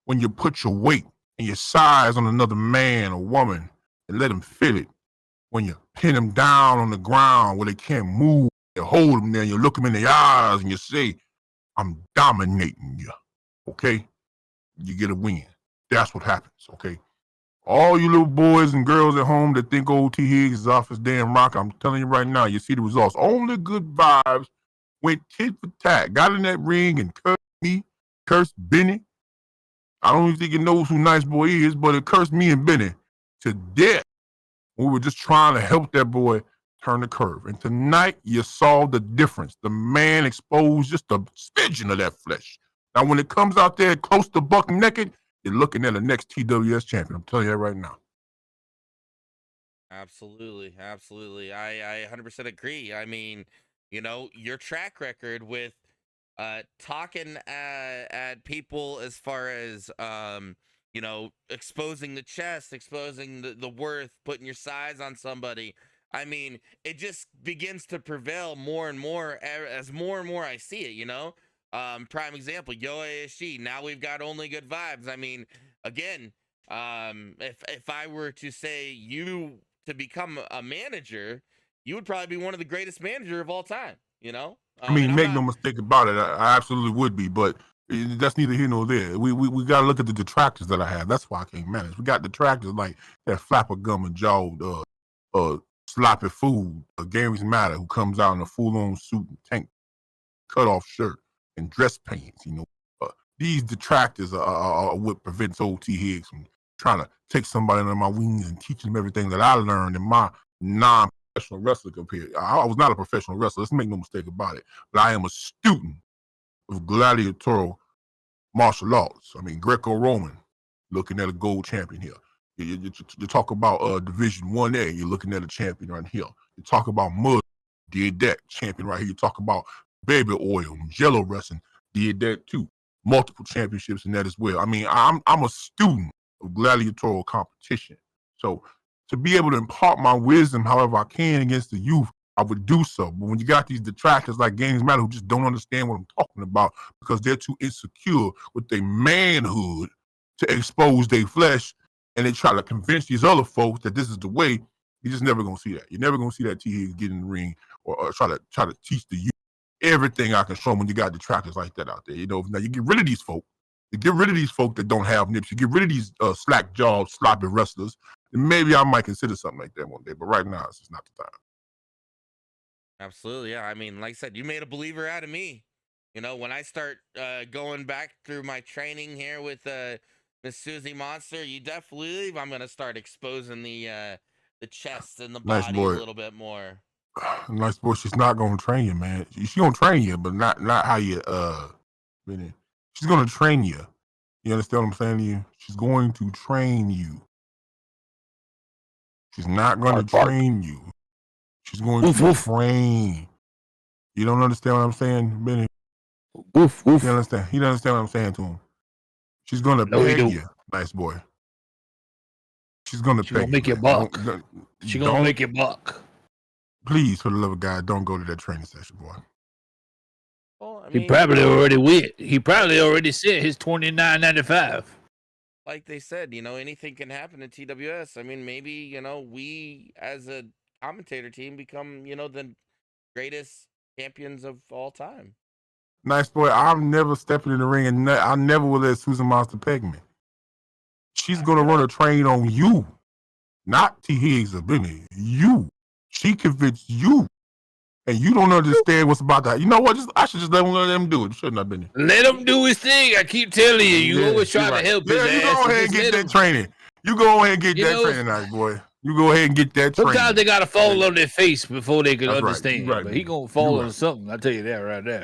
when you put your weight and your size on another man or woman and let them feel it, when you pin them down on the ground where they can't move, you hold them there and you look them in the eyes and you say, I'm dominating you, okay? You get a win. That's what happens, okay? All you little boys and girls at home that think old T. Higgs is off his damn rock, I'm telling you right now, you see the results. Only Good Vibes went tit for tat, got in that ring and cursed me, cursed Benny. I don't even think he knows who Nice Boy is, but it cursed me and Benny to death. We were just trying to help that boy turn the curve. And tonight, you saw the difference. The man exposed just a smidgen of that flesh. Now, when it comes out there close to buck naked, you're looking at the next TWS champion. I'm telling you that right now. Absolutely. Absolutely. I 100% agree. I mean, you know, your track record with talking at people as far as, you know, exposing the chest, exposing the worth, putting your size on somebody. I mean, it just begins to prevail more and more as more and more I see it, you know? Prime example, Yo ASG. Now we've got Only Good Vibes. I mean, again, if I were to say you to become a manager, you would probably be one of the greatest manager of all time, you know? I mean, make no mistake about it. I absolutely would be, but that's neither here nor there. We got to look at the detractors that I have. That's why I can't manage. We got detractors like that flapper gum and jawed, sloppy food, Gary's Matter, who comes out in a full-on suit and tank, cut-off shirt, and dress pants. You know, these detractors are what prevents old T. Higgs from trying to take somebody under my wings and teach them everything that I learned in my non professional wrestler compared. I was not a professional wrestler. Let's make no mistake about it. But I am a student of gladiatorial martial arts. I mean, Greco-Roman. Looking at a gold champion here. You talk about Division 1A. You're looking at a champion right here. You talk about mud. Did that champion right here. You talk about baby oil, Jello wrestling. Did that too. Multiple championships in that as well. I mean, I'm a student of gladiatorial competition. So to be able to impart my wisdom however I can against the youth, I would do so. But when you got these detractors like Games Matter who just don't understand what I'm talking about because they're too insecure with their manhood to expose their flesh, and they try to convince these other folks that this is the way, you're just never gonna see that. You're never gonna see that T Higgs get in the ring or try to teach the youth everything I can show them when you got detractors like that out there. You know, now you get rid of these folk. You get rid of these folk that don't have nips. You get rid of these slack jawed, sloppy wrestlers. And maybe I might consider something like that one day. But right now, it's just not the time. Absolutely, yeah. I mean, like I said, you made a believer out of me. You know, when I start going back through my training here with Miss Susie Monster, you definitely believe I'm gonna start exposing the chest and the Nice body a boy. little bit more. Nice boy. She's not gonna train you, man. She's gonna train you, but not how you meaning. She's gonna train you. You understand what I'm saying to you? She's going to train you. She's not going to train you. She's going Woof, to woof. train. You don't understand what I'm saying, Benny? Woof, woof. He understand. He doesn't understand what I'm saying to him. She's gonna No, he peg don't. you, nice boy. She's gonna She gonna peg make you, you man. buck. She gonna make you buck. Please, for the love of God, don't go to that training session, boy. Well, I He mean, probably you know, already went. He probably already sent his $29.95. like they said, you know, anything can happen in TWS. I mean, maybe, you know, we as a commentator team become, you know, the greatest champions of all time. Nice boy. I'm never stepping in the ring, and I never will let Susan Monster peg me. She's gonna run a train on you, not T Higgs or Benny. You. She convinced you, and you don't understand what's about to. You know what? I should just let them do it. Shouldn't have been it. Let him do his thing. I keep telling you, you always try to help his Yeah, you ass. go So ahead just and get let that him. training. You go ahead and get You that know, training, nice boy. You go ahead and get that sometimes training. they gotta fall on their face before they can That's right. understand. You right, But he man. gonna fall You on right. something. I tell you that right there.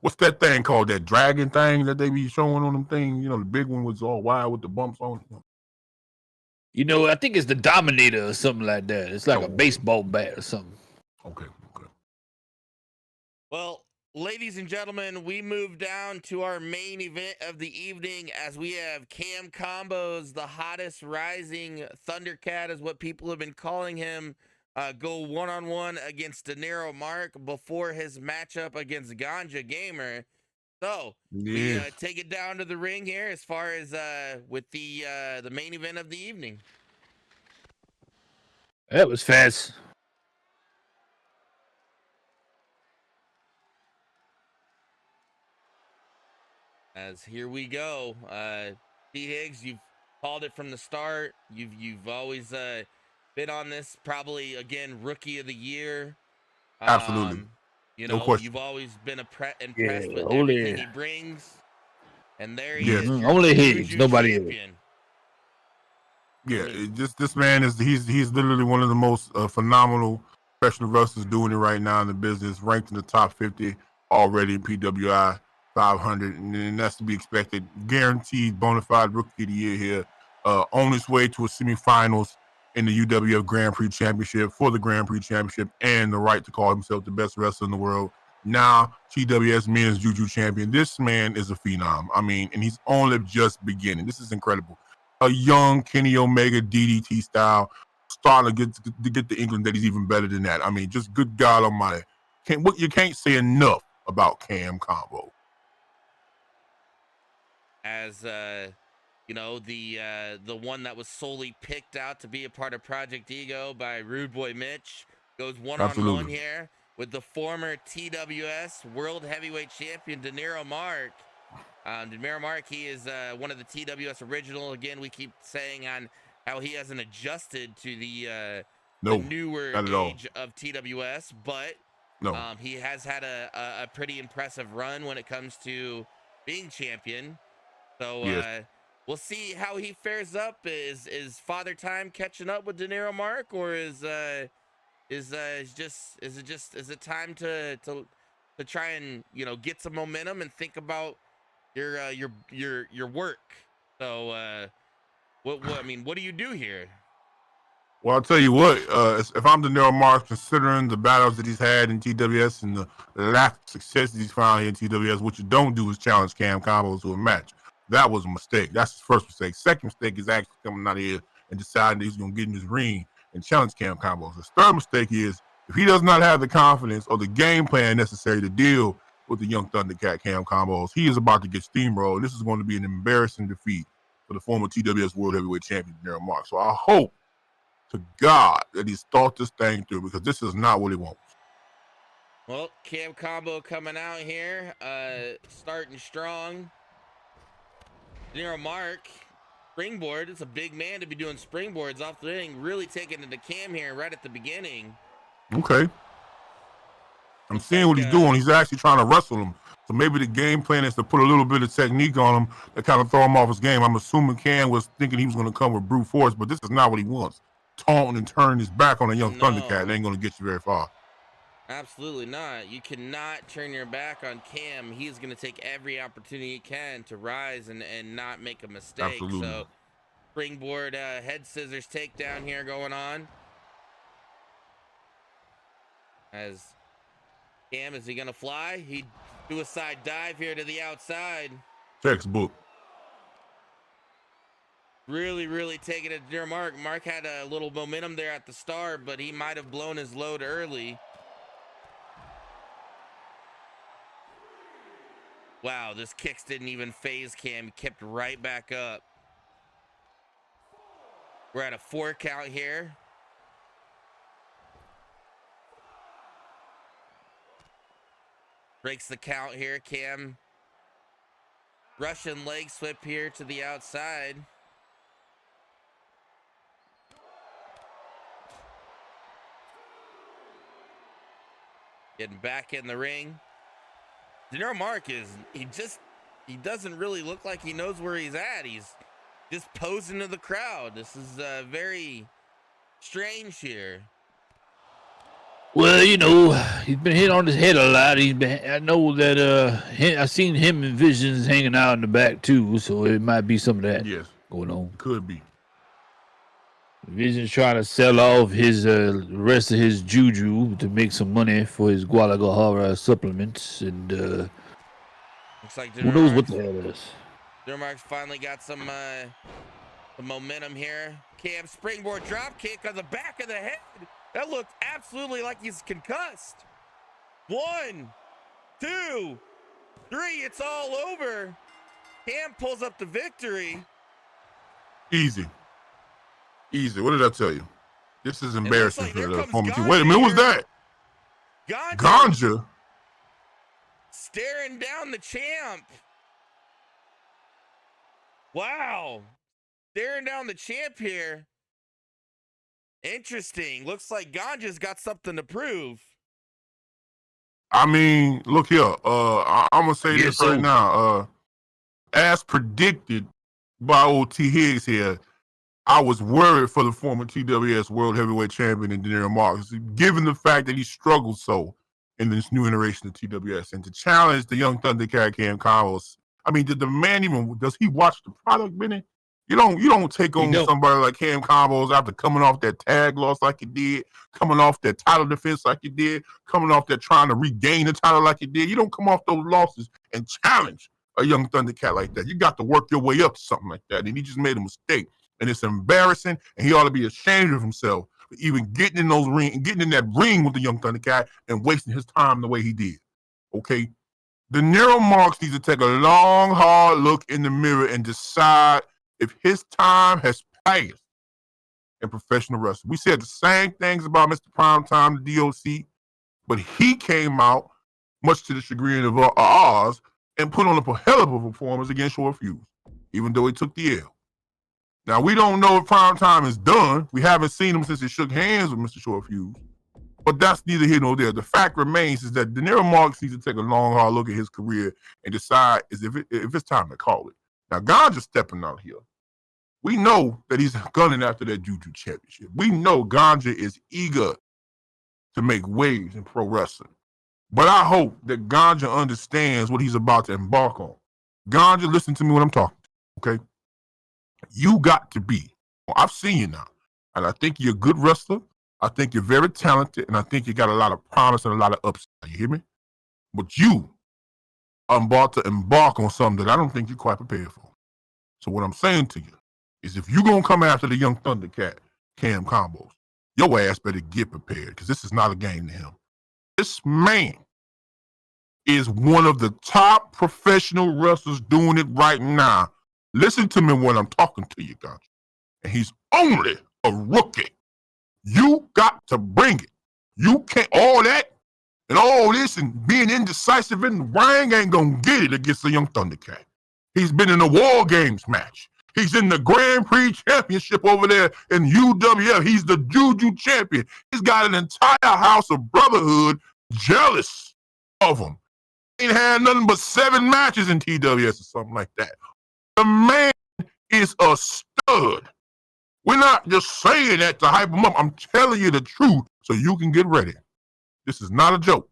What's that thing called? That dragon thing that they be showing on them things? You know, the big one was all wide with the bumps on it. You know, I think it's the Dominator or something like that. It's like a baseball bat or something. Okay. Well, ladies and gentlemen, we move down to our main event of the evening as we have Cam Combos, the hottest rising Thundercat, is what people have been calling him, go one-on-one against De Niro Mark before his matchup against Ganja Gamer. So we take it down to the ring here as far as with the main event of the evening. That was fast. As here we go, T Higgs, you've called it from the start. You've always been on this. Probably again, rookie of the year. Absolutely, you no know, question. you've always been impressed Yeah, with only- everything he brings, and there he Yes. is, your Only Higgs, Juju nobody else. champion. Yeah, I mean, this man is he's literally one of the most phenomenal professional wrestlers doing it right now in the business. Ranked in the top 50 already in PWI 500, and that's to be expected. Guaranteed bona fide rookie of the year here. On his way to a semifinals in the UWF Grand Prix Championship for the Grand Prix Championship and the right to call himself the best wrestler in the world. Now TWS Men's Juju Champion. This man is a phenom. I mean, and he's only just beginning. This is incredible. A young Kenny Omega DDT style, starting to get the inkling that he's even better than that. I mean, just good God Almighty, you can't say enough about Cam Combo. as you know, the one that was solely picked out to be a part of Project Ego by Rude Boy Mitch goes one-on-one here with the former TWS World Heavyweight Champion De Niro Mark. De Niro Mark, he is one of the TWS original. Again, we keep saying on how he hasn't adjusted to the newer age of TWS, but he has had a pretty impressive run when it comes to being champion. So we'll see how he fares up. Is Father Time catching up with De Niro Mark, or is Is it time to try and get some momentum and think about your work? So what do you do here? Well, I'll tell you what, if I'm Daenerys Marks, considering the battles that he's had in TWS and the lack of success that he's found here in TWS, what you don't do is challenge Cam Combos to a match. That was a mistake. That's his first mistake. Second mistake is actually coming out of here and deciding that he's going to get in his ring and challenge Cam Combos. His third mistake is if he does not have the confidence or the game plan necessary to deal with the young Thundercat Cam Combos, he is about to get steamrolled. This is going to be an embarrassing defeat for the former TWS World Heavyweight Champion, Daenerys Marks. So I hope to God that he's thought this thing through, because this is not what he wants. Well, Cam Combo coming out here, starting strong. Daenerys Mark, springboard. It's a big man to be doing springboards off the ring. Really taking it to Cam here right at the beginning. Okay. I'm seeing what he's doing. He's actually trying to wrestle him. So maybe the game plan is to put a little bit of technique on him to kind of throw him off his game. I'm assuming Cam was thinking he was going to come with brute force, but this is not what he wants. Taunting and turning his back on a young Thundercat ain't going to get you very far. Absolutely not. You cannot turn your back on Cam. He's going to take every opportunity he can to rise and not make a mistake. Absolutely. So, springboard head scissors takedown here going on. As Cam, is he going to fly? He do a side dive here to the outside. Textbook. Really taking it to Daenerys Mark. Mark had a little momentum there at the start, but he might have blown his load early. Wow, this kicks didn't even phase Cam. He kept right back up. We're at a 4 count here. Breaks the count here. Cam. Russian leg sweep here to the outside. Getting back in the ring. Daenerys Mark he doesn't really look like he knows where he's at. He's just posing to the crowd. This is very strange here. Well, he's been hit on his head a lot. I know that I seen him in visions hanging out in the back too, so it might be some of that going on. Could be. Vision's trying to sell off his rest of his juju to make some money for his Guadalajara supplements, and looks like who knows what the hell it is. Daenerys Mark's finally got some momentum here. Cam springboard drop kick on the back of the head. That looked absolutely like he's concussed. 1, 2, 3. It's all over. Cam pulls up the victory. Easy. What did I tell you? This is embarrassing like for the former team. Wait a minute, who was that? Ganja? Staring down the champ. Wow. Staring down the champ here. Interesting. Looks like Ganja's got something to prove. I mean, look here. I'm gonna say this right now. As predicted by old T. Higgs here, I was worried for the former TWS World Heavyweight Champion in Daenerys Marks, given the fact that he struggled so in this new iteration of TWS, and to challenge the young Thundercat Cam Combos. I mean, did the man does he watch the product, Benny? You don't take on somebody like Cam Combos after coming off that tag loss like you did, coming off that title defense like you did, coming off that trying to regain the title like you did. You don't come off those losses and challenge a young Thundercat like that. You got to work your way up to something like that, and he just made a mistake. And it's embarrassing, and he ought to be ashamed of himself for even getting in that ring with the young Thundercat and wasting his time the way he did. Okay? Daenerys Marks needs to take a long, hard look in the mirror and decide if his time has passed in professional wrestling. We said the same things about Mr. Primetime, the DOC, but he came out, much to the chagrin of ours, and put on a hell of a performance against Short Fuse, even though he took the L. Now, we don't know if Primetime is done. We haven't seen him since he shook hands with Mr. Short Fuse. But that's neither here nor there. The fact remains is that Daenerys Marks needs to take a long, hard look at his career and decide if it's time to call it. Now, Ganja's stepping out here. We know that he's gunning after that Juju championship. We know Ganja is eager to make waves in pro wrestling. But I hope that Ganja understands what he's about to embark on. Ganja, listen to me when I'm talking, okay? You got to be. Well, I've seen you now, and I think you're a good wrestler. I think you're very talented, and I think you got a lot of promise and a lot of upside. You hear me? But you are about to embark on something that I don't think you're quite prepared for. So what I'm saying to you is if you're going to come after the young Thundercat, Cam Combos, your ass better get prepared because this is not a game to him. This man is one of the top professional wrestlers doing it right now. Listen to me when I'm talking to you, guys. And he's only a rookie. You got to bring it. You can't, all that and all this and being indecisive in the ring ain't gonna get it against the young Thundercat. He's been in a War Games match. He's in the Grand Prix Championship over there in UWF. He's the Juju champion. He's got an entire house of brotherhood jealous of him. He ain't had nothing but 7 matches in TWS or something like that. The man is a stud. We're not just saying that to hype him up. I'm telling you the truth so you can get ready. This is not a joke.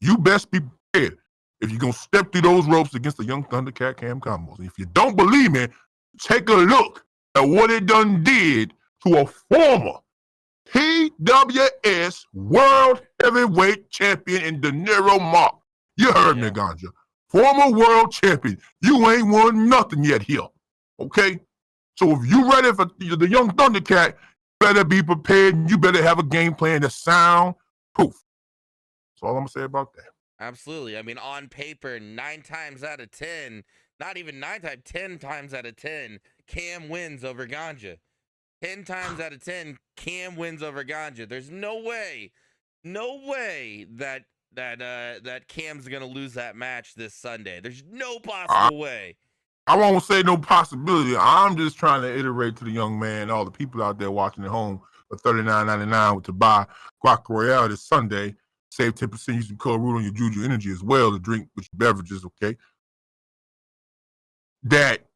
You best be prepared if you're going to step through those ropes against the young Thundercat Cam Combos. If you don't believe me, take a look at what it done did to a former TWS World Heavyweight Champion in De Niro Mark. You heard me, Ganja. Former world champion. You ain't won nothing yet here. Okay? So if you ready for the young Thundercat, you better be prepared and you better have a game plan that's soundproof. That's all I'm going to say about that. Absolutely. I mean, on paper, 9 times out of 10, not even 9 times, 10 times out of 10, Cam wins over Ganja. 10 times out of 10, Cam wins over Ganja. There's no way that Cam's gonna lose that match this Sunday. There's no possible way. I won't say no possibility. I'm just trying to iterate to the young man, all the people out there watching at home for $39.99 to buy Guac Royale this Sunday. Save 10% using code ROOT on your Juju Energy as well to drink with your beverages, okay? That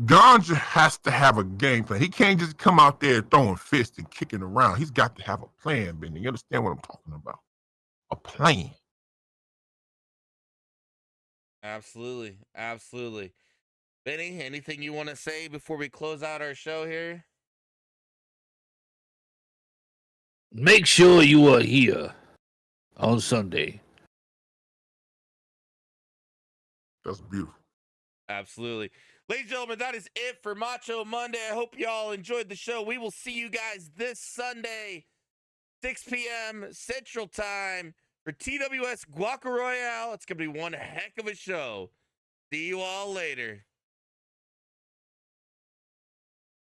Ganja has to have a game plan. He can't just come out there throwing fists and kicking around. He's got to have a plan, Benny. You understand what I'm talking about? A plan. Absolutely. Absolutely. Benny, anything you want to say before we close out our show here? Make sure you are here on Sunday. That's beautiful. Absolutely. Ladies and gentlemen, that is it for Macho Monday. I hope y'all enjoyed the show. We will see you guys this Sunday, 6 p.m. Central Time for TWS Guac Royale. It's going to be one heck of a show. See you all later.